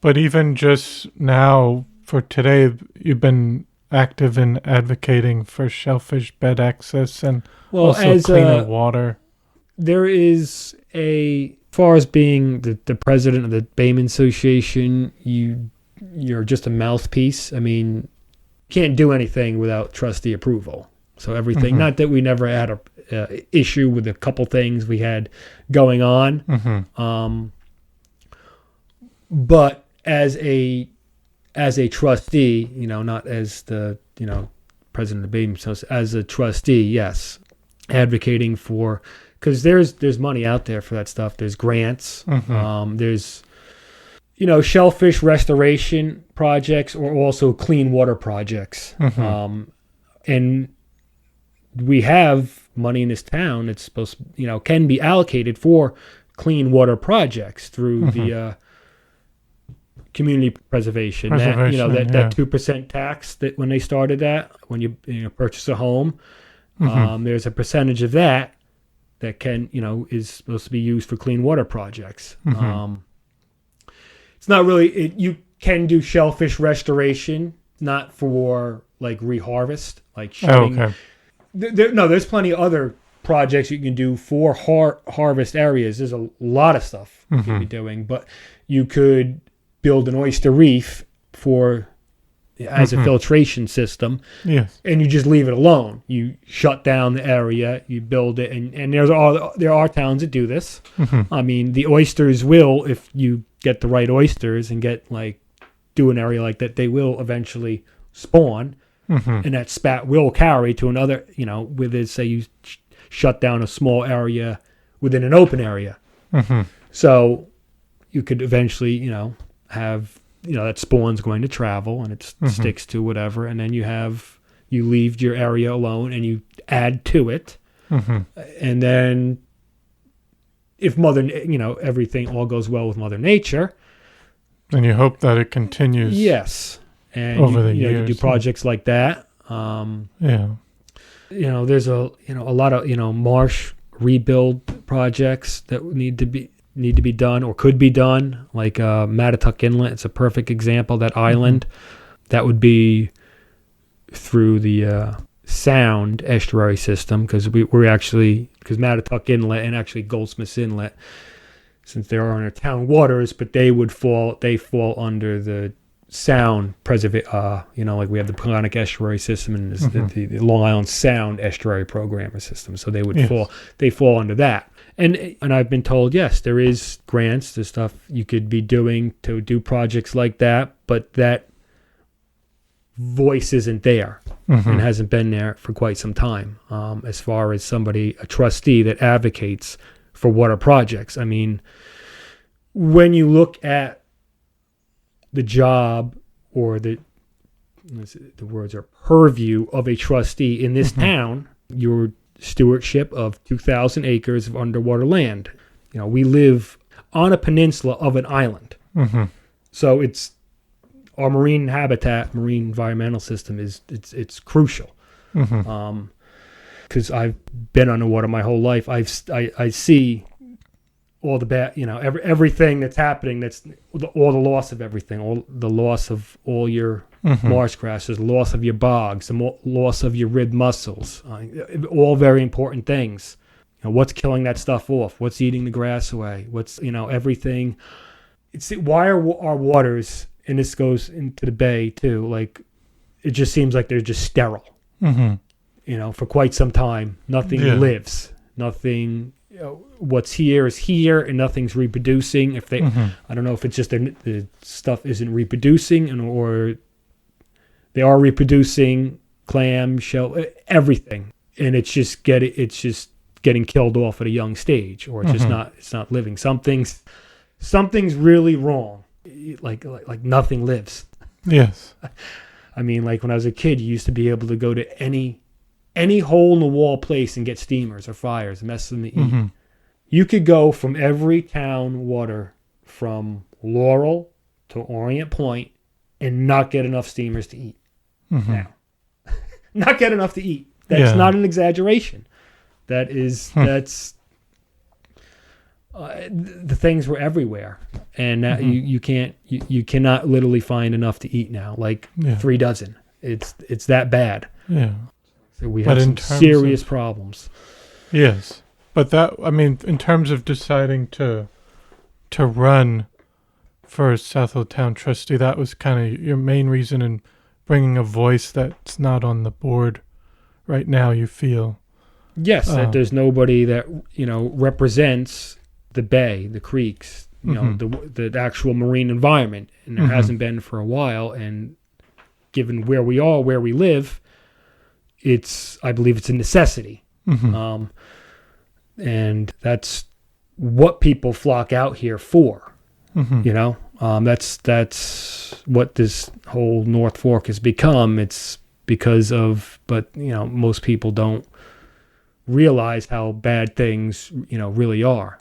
But even just now, for today, you've been active in advocating for shellfish bed access and also cleaner water. There is as far as being the president of the Baymen Association, you're just a mouthpiece. I mean, you can't do anything without trustee approval. So everything, not that we never had a issue with a couple things we had going on, but as a trustee, not as the president of the Baymen, so as a trustee, yes, advocating for, because there's money out there for that stuff. There's grants. There's shellfish restoration projects or also clean water projects. And we have money in this town that's supposed to, can be allocated for clean water projects through the community preservation. That 2% tax that when they started that, when you purchase a home, there's a percentage of that can, is supposed to be used for clean water projects. It's not really, you can do shellfish restoration, not for like reharvest, like shutting. Oh, okay. There's plenty of other projects you can do for harvest areas. There's a lot of stuff you could be doing, but you could build an oyster reef as a filtration system, and you just leave it alone. You shut down the area, you build it, and there are towns that do this. I mean, the oysters will, if you get the right oysters and do an area like that, they will eventually spawn. And that spat will carry to another, say you shut down a small area within an open area. So you could eventually, have, that spawn's going to travel and it sticks to whatever. And then you leave your area alone and you add to it. And then if everything all goes well with Mother Nature. And you hope that it continues. Yes. And over the years, you do projects like that. There's a lot of marsh rebuild projects that need to be done or could be done, like Matatuck Inlet. It's a perfect example. That island that would be through the Sound estuary system, because because Matatuck Inlet and actually Goldsmiths Inlet, since they are in our town waters, but they fall under the Sound like we have the Peconic estuary system and the Long Island Sound estuary programmer system. So they would fall under that. And I've been told, yes, there is grants, there's stuff you could be doing to do projects like that, but that voice isn't there and hasn't been there for quite some time. As far as a trustee that advocates for water projects. I mean, when you look at the job or the words are purview of a trustee in this town, your stewardship of 2,000 acres of underwater land. We live on a peninsula of an island. So it's our marine habitat, marine environmental system it's crucial. Because I've been underwater my whole life. I see all the bad, everything that's happening, all the loss of everything, all the loss of all your marsh grasses, the loss of your bogs, the loss of your rib mussels, all very important things. What's killing that stuff off? What's eating the grass away? What's, everything. Why are our waters, and this goes into the bay too, it just seems like they're just sterile. For quite some time, nothing lives, nothing. What's here is here, and nothing's reproducing. If they, I don't know if it's just the stuff isn't reproducing, or they are reproducing clam, shell, everything, and it's just getting killed off at a young stage, or it's it's not living. Something's really wrong. Like nothing lives. Yes. I mean, like when I was a kid, you used to be able to go to any any hole in the wall place and get steamers or fires, mess them to eat. Mm-hmm. You could go from every town water from Laurel to Orient Point and not get enough steamers to eat. Mm-hmm. Now, not get enough to eat. That's not an exaggeration. That's the things were everywhere, and you cannot literally find enough to eat now. Like 3 dozen. It's that bad. Yeah. So we have some serious problems. Yes, but in terms of deciding to run for Southold Town Trustee, that was kind of your main reason in bringing a voice that's not on the board right now. You feel. Yes, that there's nobody that represents the bay, the creeks, the actual marine environment, and there hasn't been for a while. And given where we are, where we live, I believe it's a necessity, and that's what people flock out here for. That's what this whole North Fork has become. It's because of, but most people don't realize how bad things really are,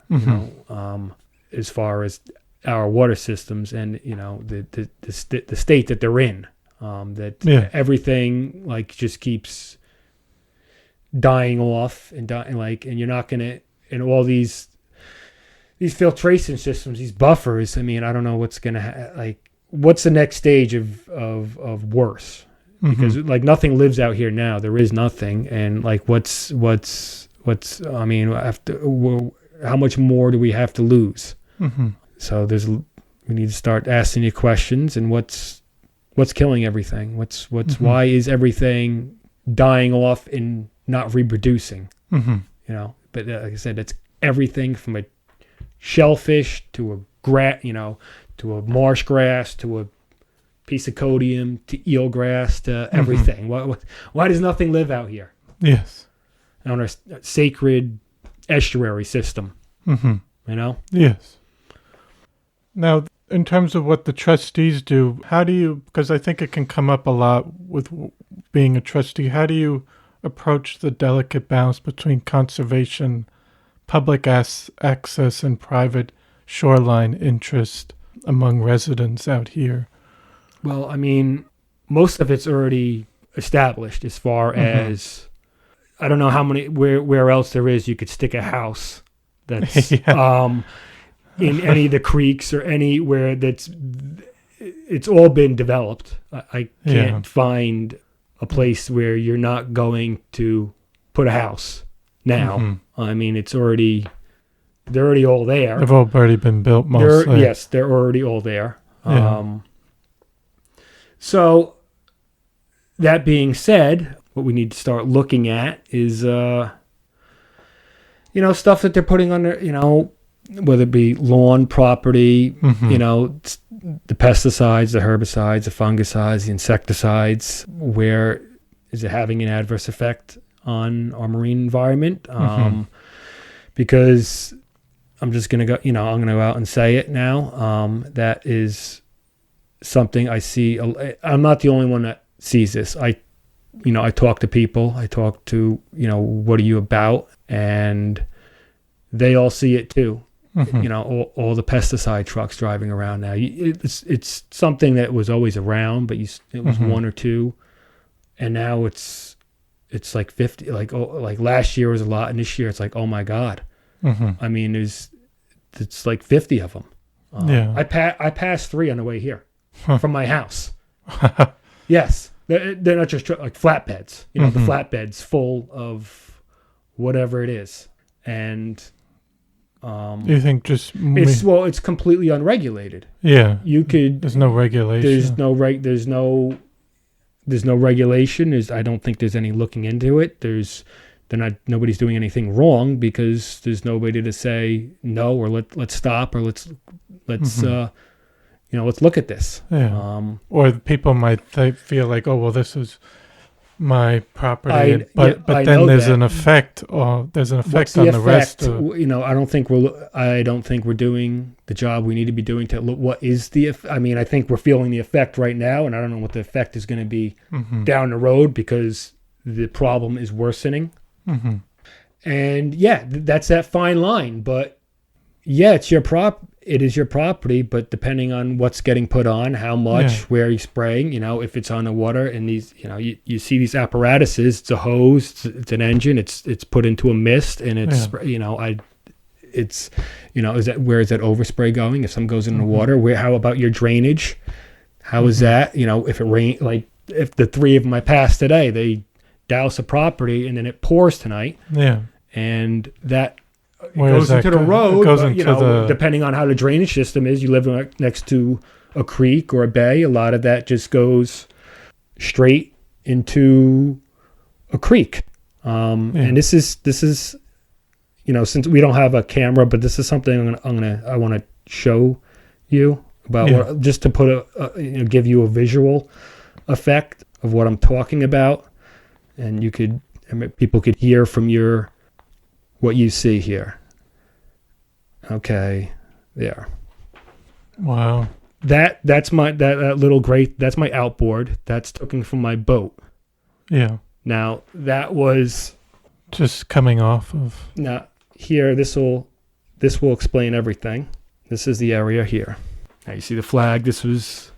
as far as our water systems and the state that they're in, everything like just keeps dying off and you're not gonna, and all these filtration systems, these buffers, I don't know what's gonna what's the next stage of worse. Because nothing lives out here now. There is nothing, and what's how much more do we have to lose? So we need to start asking you questions, and what's killing everything? Why is everything dying off and not reproducing? But like I said, that's everything from a shellfish to to a marsh grass to a piece of codium to eelgrass to everything. Why does nothing live out here? Yes. On our sacred estuary system. Yes. Now, in terms of what the trustees do, how do you, because I think it can come up a lot with being a trustee, how do you approach the delicate balance between conservation, public access, and private shoreline interest among residents out here? Well, most of it's already established as far as, I don't know how many, where else there is you could stick a house that's in any of the creeks or anywhere it's all been developed. I can't find a place where you're not going to put a house now. It's already, they're already all there. They've already been built mostly. Yes, they're already all there. Yeah. So, that being said, what we need to start looking at is, stuff that they're putting on their, whether it be lawn, property, the pesticides, the herbicides, the fungicides, the insecticides. Where is it having an adverse effect on our marine environment? Because I'm just going to go, I'm going to go out and say it now. That is something I see. I'm not the only one that sees this. I talk to people. I talk to, what are you about? And they all see it too. All the pesticide trucks driving around now. It's something that was always around, but it was one or two, and now it's like 50. Like last year was a lot, and this year it's like, oh my God. It's like 50 of them. I passed 3 on the way here. From my house. Yes. They're not just like flatbeds, the flatbeds full of whatever it is. And you think it's completely unregulated. Yeah. There's no regulation. There's no regulation. I don't think there's any looking into it. Nobody's doing anything wrong because there's nobody to say no or let's stop or let's let's look at this. Yeah. Or people might feel like, oh, well, this is my property, but then there's an effect. There's an effect on the rest of. I don't think we're doing the job we need to be doing to look. What is the? I think we're feeling the effect right now, and I don't know what the effect is going to be down the road because the problem is worsening. Mm-hmm. And yeah, that's that fine line. But yeah, it is your property, but depending on what's getting put on, how much, where you're spraying, if it's on the water, and these, you see these apparatuses, it's a hose, it's an engine, it's put into a mist, and it's, where is that overspray going? If something goes in the water, how about your drainage? How is that? If it rain, like if the three of them I passed today, they douse a property and then it pours tonight. Yeah. And that goes into the road, depending on how the drainage system is. You live next to a creek or a bay, a lot of that just goes straight into a creek. And this is since we don't have a camera, but this is something I want to show you about just to put give you a visual effect of what I'm talking about, and people could hear from what you see here. Okay, there. Wow. That's my that little grate. That's my outboard. That's taken from my boat. Yeah. Now that was just coming off of. Now here, this will explain everything. This is the area here. Now you see the flag. This was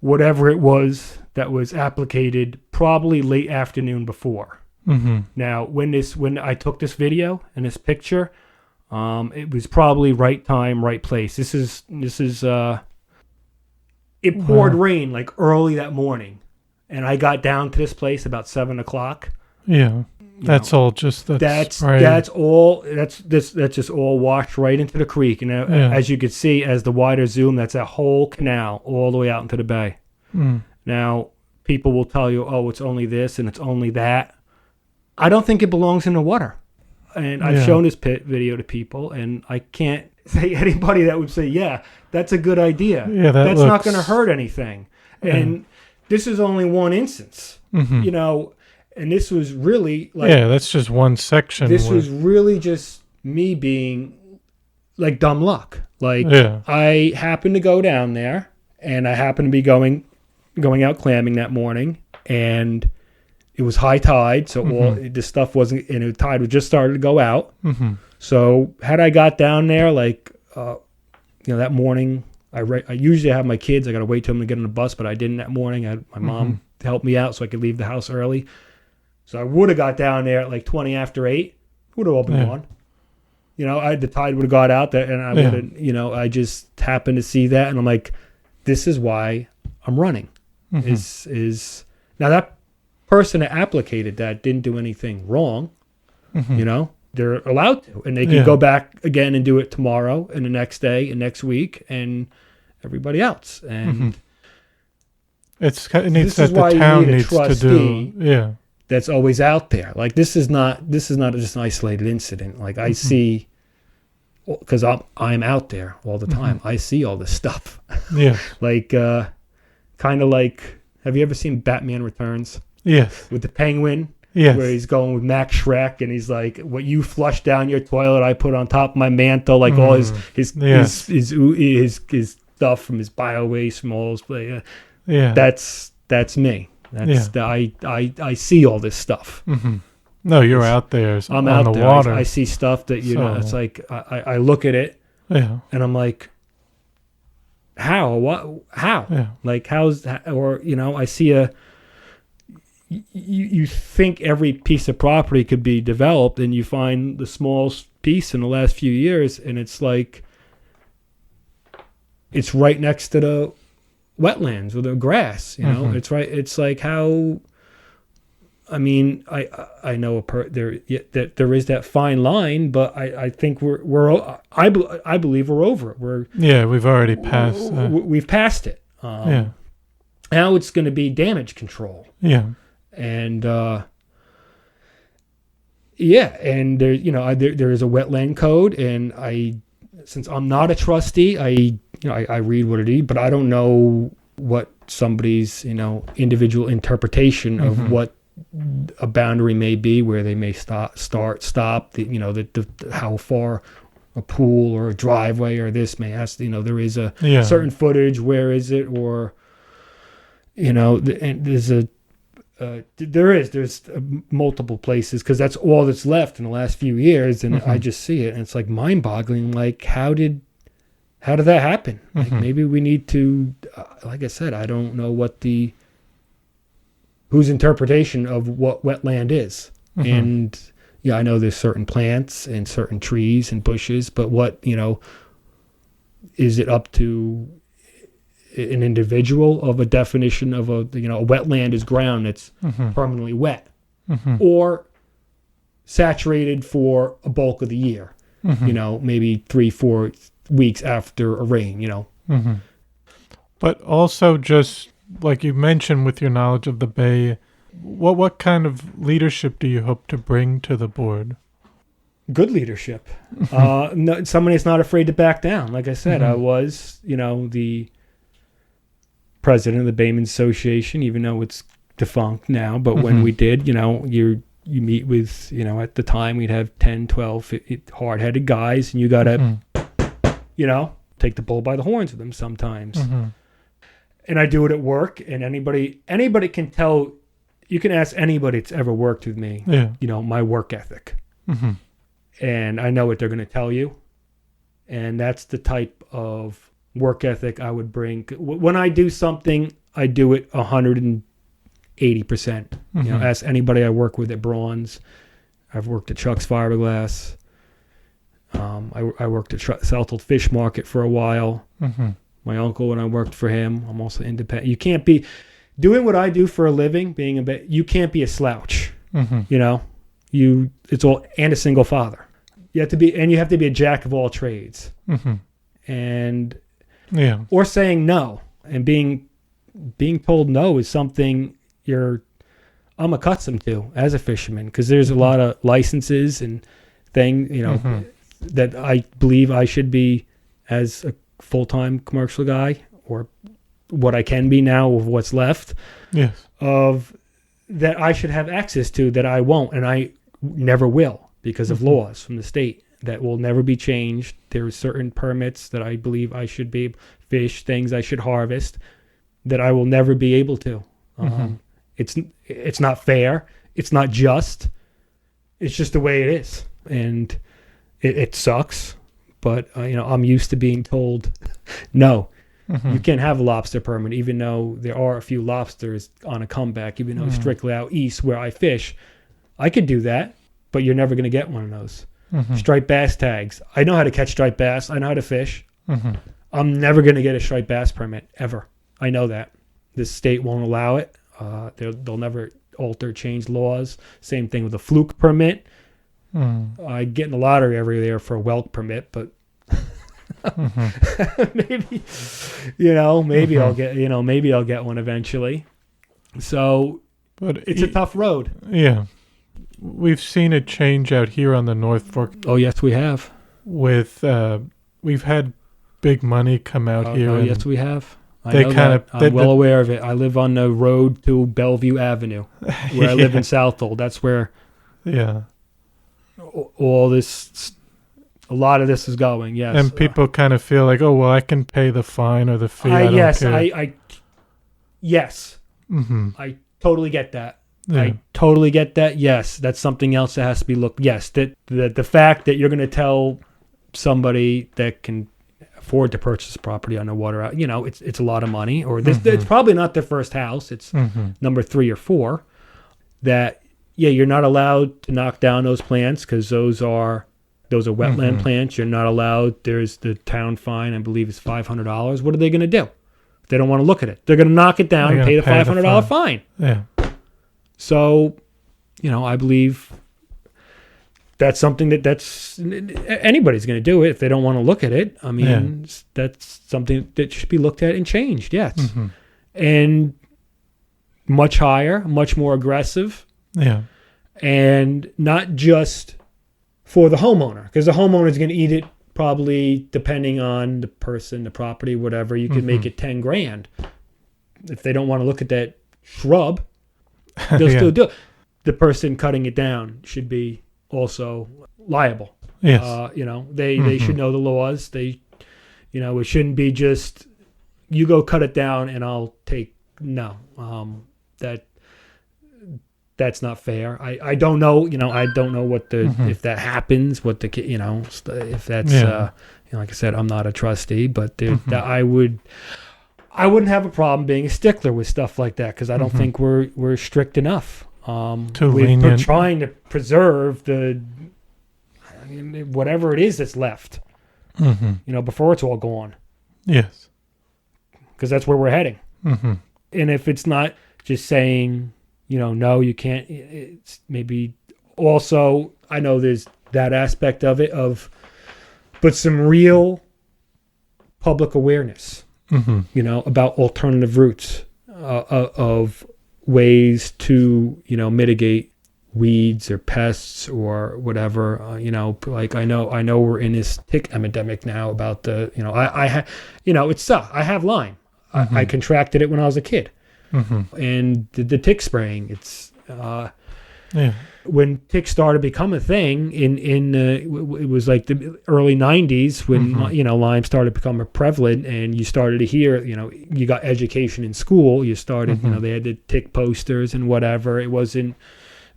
whatever it was that was applicated probably late afternoon before. Mm-hmm. Now, when I took this video and this picture, it was probably right time, right place. This is it poured rain like early that morning, and I got down to this place about 7:00. Yeah, that's just that's just all washed right into the creek. And as you could see, as the wider zoom, that's a whole canal all the way out into the bay. Mm. Now, people will tell you, oh, it's only this and it's only that. I don't think it belongs in the water. And I've shown this video to people, and I can't say anybody that would say, yeah, that's a good idea. Yeah, that's not going to hurt anything. Yeah. And this is only one instance, and this was really like... Yeah, that's just one section. This was really just me being like dumb luck. Like I happened to go down there, and I happened to be going out clamming that morning, and it was high tide, so all this stuff wasn't, and the tide was just started to go out. Mm-hmm. So had I got down there, that morning, I usually have my kids. I got to wait till them to get on the bus, but I didn't that morning. I had my mom to help me out so I could leave the house early. So I would have got down there at like 20 after 8. Would have all been gone. The tide would have got out there, and I would have, I just happened to see that, and I'm like, this is why I'm running. Mm-hmm. Now that person that applicated that didn't do anything wrong. Mm-hmm. They're allowed to, and they can go back again and do it tomorrow and the next day and next week and everybody else. And it needs that the town needs to do. Yeah, that's always out there. Like this is not just an isolated incident. Like I see, because I'm out there all the time. I see all this stuff. Yeah, like kind of like, have you ever seen Batman Returns? Yes. With the penguin. Yes. Where he's going with Max Schreck, and he's like, what you flush down your toilet, I put on top of my mantle, like all his stuff from his bio waste, from all his, that's me. I see all this stuff. Mm-hmm. No, you're out there. I'm out there. Water. I see stuff that it's like I look at it, and I'm like, how? What? How? Yeah. Like how's that? Or I see you think every piece of property could be developed, and you find the smallest piece in the last few years, and it's like it's right next to the wetlands or the grass. It's right. It's like how. I mean, I know there is that fine line, but I think I believe we're over it. We've already passed. We've passed it. Now it's going to be damage control. Yeah. And and there there is a wetland code, and since I'm not a trustee, I read what it is, but I don't know what somebody's individual interpretation of what a boundary may be, where they may stop, the how far a pool or a driveway or this may have, there is a certain footage, where is it, or and there's There's multiple places because that's all that's left in the last few years, and I just see it, and it's like mind-boggling. Like, how did that happen? Like, maybe we need to, like I said, I don't know whose interpretation of what wetland is, and I know there's certain plants and certain trees and bushes, but what is it up to an individual of a definition of a wetland is ground that's permanently wet or saturated for a bulk of the year, maybe 3-4 weeks after a rain, But also, just like you mentioned with your knowledge of the Bay, what kind of leadership do you hope to bring to the board? Good leadership. Somebody that's not afraid to back down. Like I said, I was, the president of the Baymen Association, even though it's defunct now. But when we did, you meet with, at the time we'd have 10, 12 hard-headed guys, and you got to, take the bull by the horns with them sometimes. And I do it at work, and anybody can tell, you can ask anybody that's ever worked with me, my work ethic. And I know what they're going to tell you. And that's the type of work ethic I would bring. When I do something, I do it 180%. Ask anybody I work with at Braun's. I've worked at Chuck's Fiberglass. I worked at Southold Fish Market for a while. My uncle, when I worked for him, I'm also independent. You can't be doing what I do for a living, you can't be a slouch. It's all, and a single father. You have to be a jack of all trades. And or saying no, and being told no is something I'm accustomed to as a fisherman, because there's a lot of licenses and that I believe I should be as a full-time commercial guy, or what I can be now of what's left of that I should have access to, that I won't, and I never will, because of laws from the state that will never be changed. There are certain permits that I believe I should be fish, things I should harvest, that I will never be able to. It's not fair. It's not just. It's just the way it is, and it sucks. But I'm used to being told, no, you can't have a lobster permit, even though there are a few lobsters on a comeback. Even though strictly out east where I fish, I could do that, but you're never going to get one of those. Striped bass tags. I know how to catch striped bass. I know how to fish. I'm never going to get a striped bass permit, ever. I know that. This state won't allow it. They'll never change laws. Same thing with a fluke permit. I get in the lottery every year for a whelk permit, but maybe I'll get one eventually. So, but it's a tough road. Yeah. We've seen it change out here on the North Fork. Oh, yes, we have. We've had big money come out here. Oh, yes, we have. I'm well aware of it. I live on the road to Bellevue Avenue, where I live in Southold. That's where a lot of this is going, yes. And people kind of feel like, oh, well, I can pay the fine or the fee. Yes. I totally get that. Yeah. I totally get that. Yes, that's something else that has to be looked. Yes, that the fact that you're going to tell somebody that can afford to purchase property on the water, it's a lot of money, or this, it's probably not their first house. It's number 3 or 4. That you're not allowed to knock down those plants, because those are wetland plants. You're not allowed. There's the town fine, I believe, is $500. What are they going to do? If they don't want to look at it, they're going to knock it down and pay the $500 fine. Yeah. So, I believe that's something that's anybody's going to do it if they don't want to look at it. I mean, that's something that should be looked at and changed. Yes. And much higher, much more aggressive. Yeah. And not just for the homeowner, because the homeowner is going to eat it probably, depending on the person, the property, whatever. You could make it $10,000. If they don't want to look at that shrub, they'll still do it. The person cutting it down should be also liable. Yes. They should know the laws. It shouldn't be just, you go cut it down and I'll take, no. That that's not fair. I don't know, I don't know what if that happens, what the, if that's, like I said, I'm not a trustee, but I wouldn't have a problem being a stickler with stuff like that, because I don't think we're strict enough. We're trying to preserve whatever it is that's left, before it's all gone. Yes. Because that's where we're heading. And if it's not just saying, no, you can't, it's maybe also, I know there's that aspect of it, but some real public awareness, about alternative routes, of ways to, mitigate weeds or pests or whatever. Like I know we're in this tick epidemic now about the, it's I have Lyme. I contracted it when I was a kid, and the tick spraying. It's when ticks started to become a thing it was like the early 90s when Lyme started to become prevalent, and you started to hear, you got education in school. You started, they had the tick posters and whatever.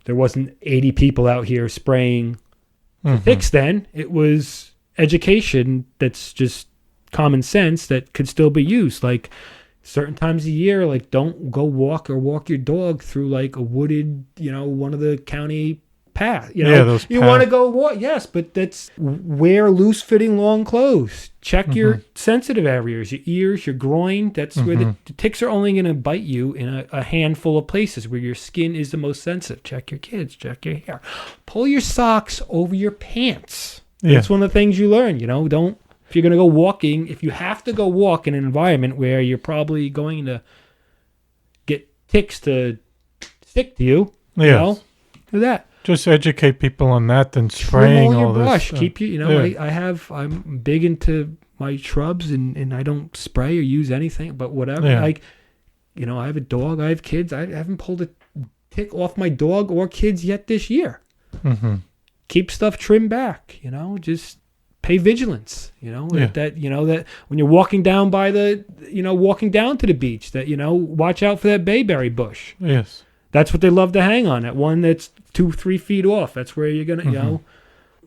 There wasn't 80 people out here spraying for ticks then. It was education that's just common sense that could still be used. Like certain times of year, like don't go walk your dog through like a wooded, one of the county path. You want to go walk, yes, but that's wear loose fitting long clothes. Check your sensitive areas, your ears, your groin. That's where the ticks are only going to bite you in a handful of places where your skin is the most sensitive. Check your kids, check your hair. Pull your socks over your pants. That's one of the things you learn, don't. If you're going to go walking, if you have to go walk in an environment where you're probably going to get ticks to stick to you, do that. Just educate people on that, then spraying all this. Brush. Keep you, I'm big into my shrubs, and I don't spray or use anything, but whatever. I have a dog, I have kids. I haven't pulled a tick off my dog or kids yet this year. Keep stuff trimmed back, just pay vigilance, that when you're walking down by walking down to the beach, that, watch out for that bayberry bush. Yes. That's what they love to hang on, that one that's 2-3 feet off. That's where you're going to,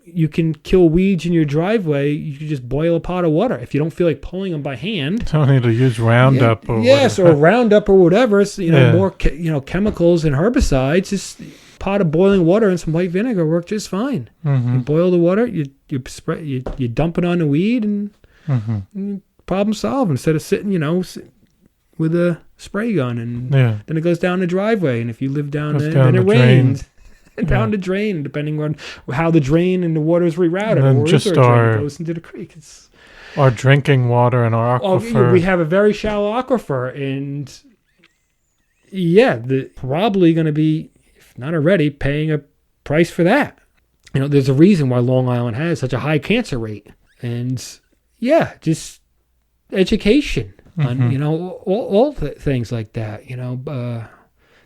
you can kill weeds in your driveway. You can just boil a pot of water. If you don't feel like pulling them by hand. Don't need to use Roundup or whatever. Or Roundup or whatever. So, more, chemicals and herbicides. Just pot of boiling water and some white vinegar work just fine. You boil the water, you spray, you dump it on the weed, and problem solved, instead of sitting, with a spray gun, and then it goes down the driveway. And if you live down there, then it rains down the drain, depending on how the drain and the water is rerouted, and or just it goes into the creek. Our drinking water and our aquifer. We have a very shallow aquifer, and probably going to be, if not already, paying a price for that. There's a reason why Long Island has such a high cancer rate, and just education on all things like that.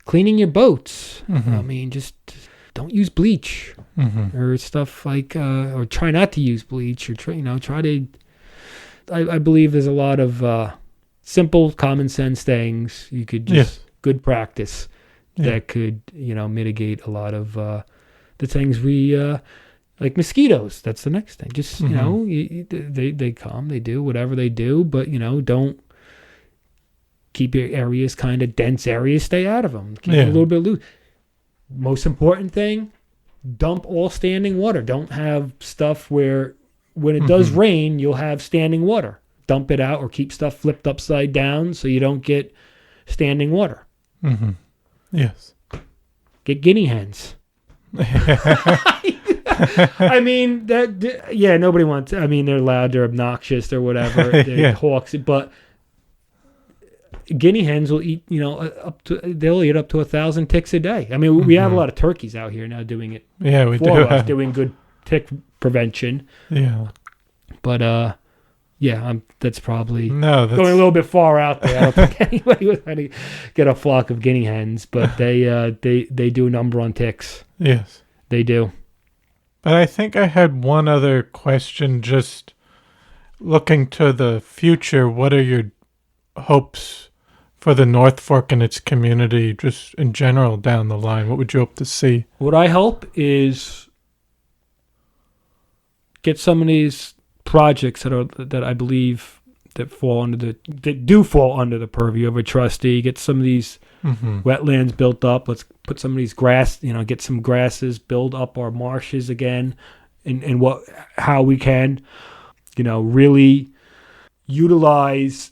Cleaning your boats. I mean, just don't use bleach or stuff like, or try not to use bleach, or try to. I believe there's a lot of simple common sense things you could just good practice that could mitigate a lot of the things we like mosquitoes. That's the next thing. Just they come, they do whatever they do, but don't keep your areas kind of dense areas. Stay out of them. Keep it a little bit loose. Most important thing: dump all standing water. Don't have stuff where when it does rain, you'll have standing water. Dump it out, or keep stuff flipped upside down so you don't get standing water. Yes. Get guinea hens. I mean, nobody wants. I mean, they're loud, they're obnoxious, or whatever. They're hawks, but guinea hens will eat. They'll eat up to 1,000 ticks a day. I mean, we have a lot of turkeys out here now doing it. Yeah, we do. Doing good tick prevention. Yeah, but that's probably going a little bit far out there. I don't think anybody was trying to get a flock of guinea hens, but they do a number on ticks. Yes, they do. But I think I had one other question. Just looking to the future, what are your hopes for the North Fork and its community, just in general down the line? What would you hope to see? What I hope is get some of these projects that I believe that do fall under the purview of a trustee. Get some of these wetlands built up. Let's put some of these grass, get some grasses, build up our marshes again, and how we can, really utilize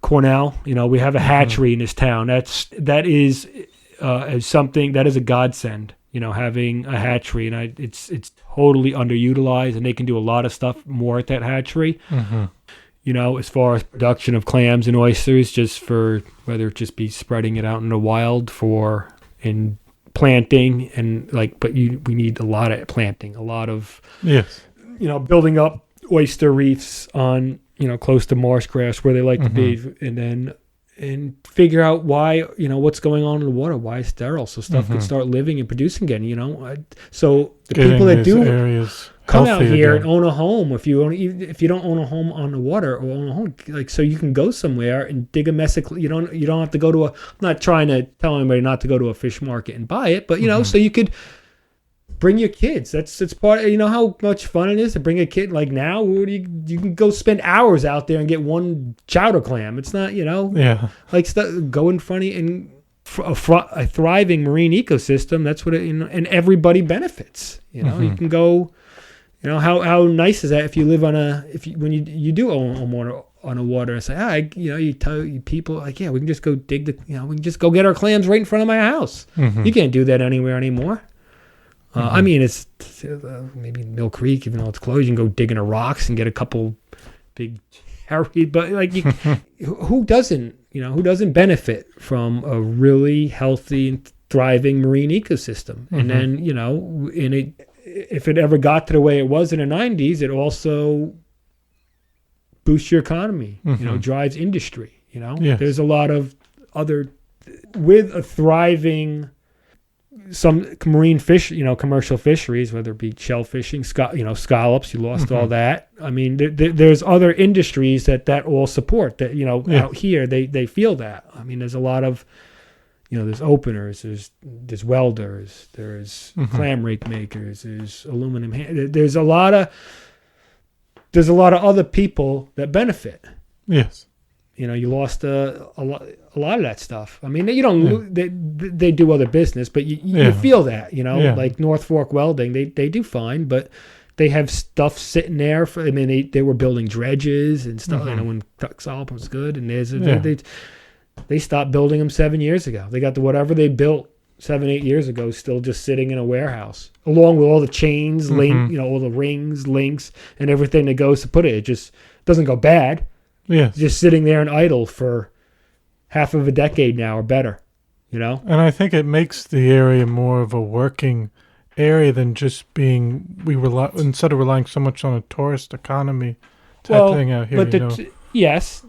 Cornell. We have a hatchery in this town. That is something that is a godsend. Having a hatchery, and it's totally underutilized, and they can do a lot of stuff more at that hatchery. As far as production of clams and oysters, just for whether it just be spreading it out in the wild and planting, and we need a lot of planting, a lot of building up oyster reefs on close to marsh grass where they like to be, and figure out why, what's going on in the water, why it's sterile, so stuff can start living and producing again, so the people that do areas come out here and own a home. If you don't own a home on the water, or own a home, so you can go somewhere and dig a mess of, you don't have to go to I'm not trying to tell anybody not to go to a fish market and buy it, but so you could bring your kids. It's part of, how much fun it is to bring a kid. Like now, you can go spend hours out there and get one chowder clam. It's not, go in front of and a thriving marine ecosystem. That's what and everybody benefits. You can go. How nice is that if you live on when you do own water on a water, and say, you tell people we can just go dig we can just go get our clams right in front of my house. You can't do that anywhere anymore. I mean, it's maybe Mill Creek, even though it's closed, you can go dig in the rocks and get a couple big cherry. But who doesn't benefit from a really healthy and thriving marine ecosystem? And then if it ever got to the way it was in the 90s, it also boosts your economy. Drives industry. There's a lot of other with a thriving. Some marine fish, commercial fisheries, whether it be shell fishing, scallops, you lost all that. I mean, there's other industries that all support that, out here, they feel that. I mean, there's a lot of, there's openers, there's welders, there's clam rake makers, there's aluminum, there's a lot of other people that benefit. Yes. You lost a lot of that stuff. I mean, they do other business, but you feel that, like North Fork Welding, they do fine, but they have stuff sitting there. They were building dredges and stuff, when Southold was good, and they stopped building them 7 years ago. They got whatever they built 7-8 years ago still just sitting in a warehouse, along with all the chains, all the rings, links, and everything that goes to put it. It just doesn't go bad. Yeah, just sitting there and idle for half of a decade now or better, And I think it makes the area more of a working area than just being instead of relying so much on a tourist economy type thing out here. But yes,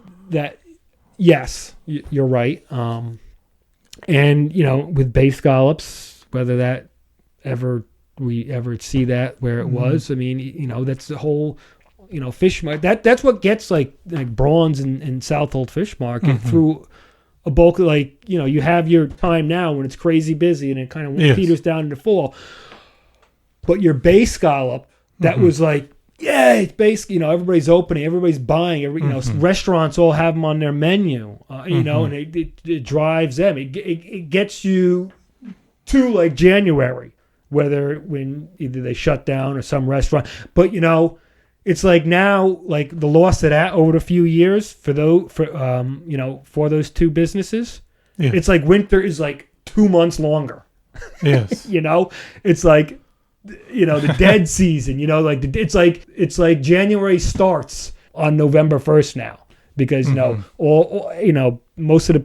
you're right. And with bay scallops, whether that we ever see that where it was, I mean, that's the whole. Fish market. That's what gets like bronze and Southold Fish Market through a bulk of you have your time now when it's crazy busy and it kind of peters down in the fall. But your bay scallop, that was it's basically, everybody's opening, everybody's buying, restaurants all have them on their menu, and it drives them. It gets you to January, when either they shut down or some restaurant, but it's now the loss of that over a few years for those two businesses. Yeah. It's winter is 2 months longer. Yes. It's the dead season. It's January starts on November 1st now because all most of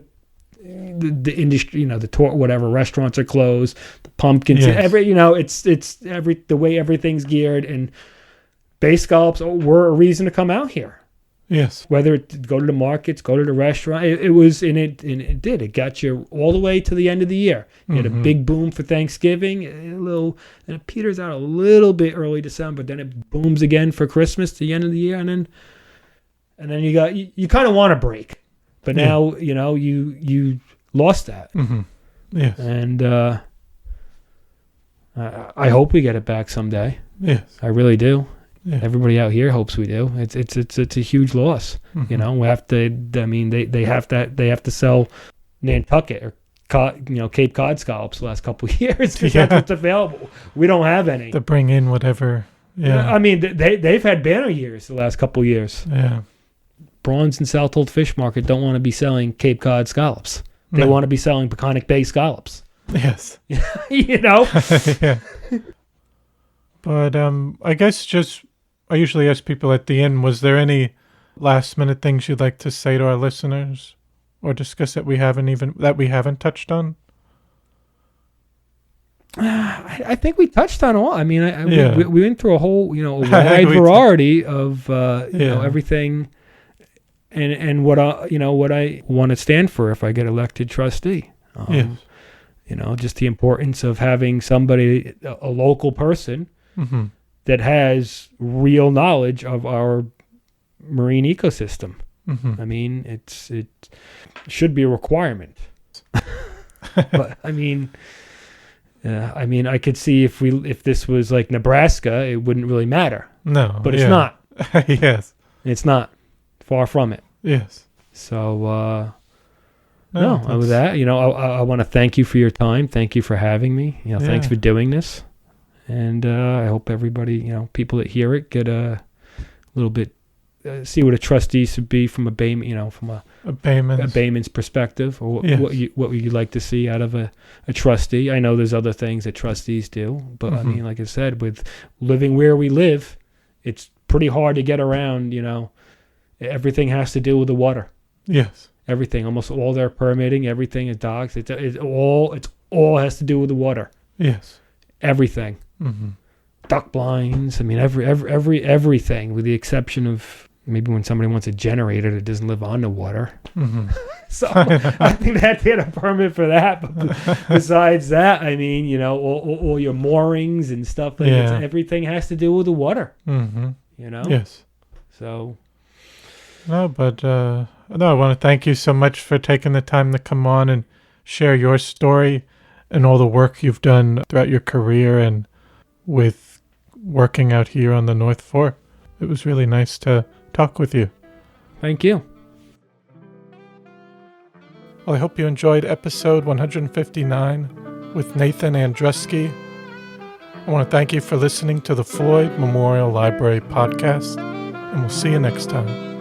the industry, the restaurants are closed, the pumpkins, it's the way everything's geared, and bay scallops were a reason to come out here. Yes. Whether it go to the markets, go to the restaurant, it did. It got you all the way to the end of the year. You had a big boom for Thanksgiving, and it peters out a little bit early December, then it booms again for Christmas to the end of the year, and then you kind of want a break. But now, you lost that. Mm-hmm. Yes. And I hope we get it back someday. Yes. I really do. Yeah. Everybody out here hopes we do. It's a huge loss. Mm-hmm. We have to. I mean, they have to sell Nantucket or Cape Cod scallops the last couple of years because that's what's available. We don't have any. To bring in whatever. Yeah. I mean, they've had banner years the last couple of years. Yeah. Bronze and Southold Fish Market don't want to be selling Cape Cod scallops. They want to be selling Peconic Bay scallops. Yes. Yeah. But I guess I usually ask people at the end, was there any last minute things you'd like to say to our listeners or discuss that we haven't touched on? I think we touched on all. I mean, we went through a whole, a wide variety of, everything, and what I want to stand for if I get elected trustee. Yes. Just the importance of having somebody, a local person, mm-hmm. that has real knowledge of our marine ecosystem. Mm-hmm. I mean, it should be a requirement. But I mean, I could see if this was like Nebraska, it wouldn't really matter. No, but it's not. Yes, it's not. Far from it. Yes. So, with that, I want to thank you for your time. Thank you for having me. Thanks for doing this. And I hope everybody, people that hear it get a little bit, see what a trustee should be from a Baymen, from a Baymen's perspective, or what you'd like to see out of a trustee. I know there's other things that trustees do, but I mean, like I said, with living where we live, it's pretty hard to get around. Everything has to do with the water. Yes. Everything, almost all their permitting, everything is docks. It's all has to do with the water. Yes. Everything. Mm-hmm. Duck blinds. I mean, everything, with the exception of maybe when somebody wants a generator that doesn't live on the water. Mm-hmm. So I think they have to get a permit for that. But besides that, I mean, all your moorings and stuff like that. Everything has to do with the water. Mm-hmm. Yes. So. No, but I want to thank you so much for taking the time to come on and share your story and all the work you've done throughout your career and with working out here on the North Fork. It was really nice to talk with you. Thank you. Well, I hope you enjoyed episode 159 with Nathan Andruski. I want to thank you for listening to the Floyd Memorial Library podcast, and we'll see you next time.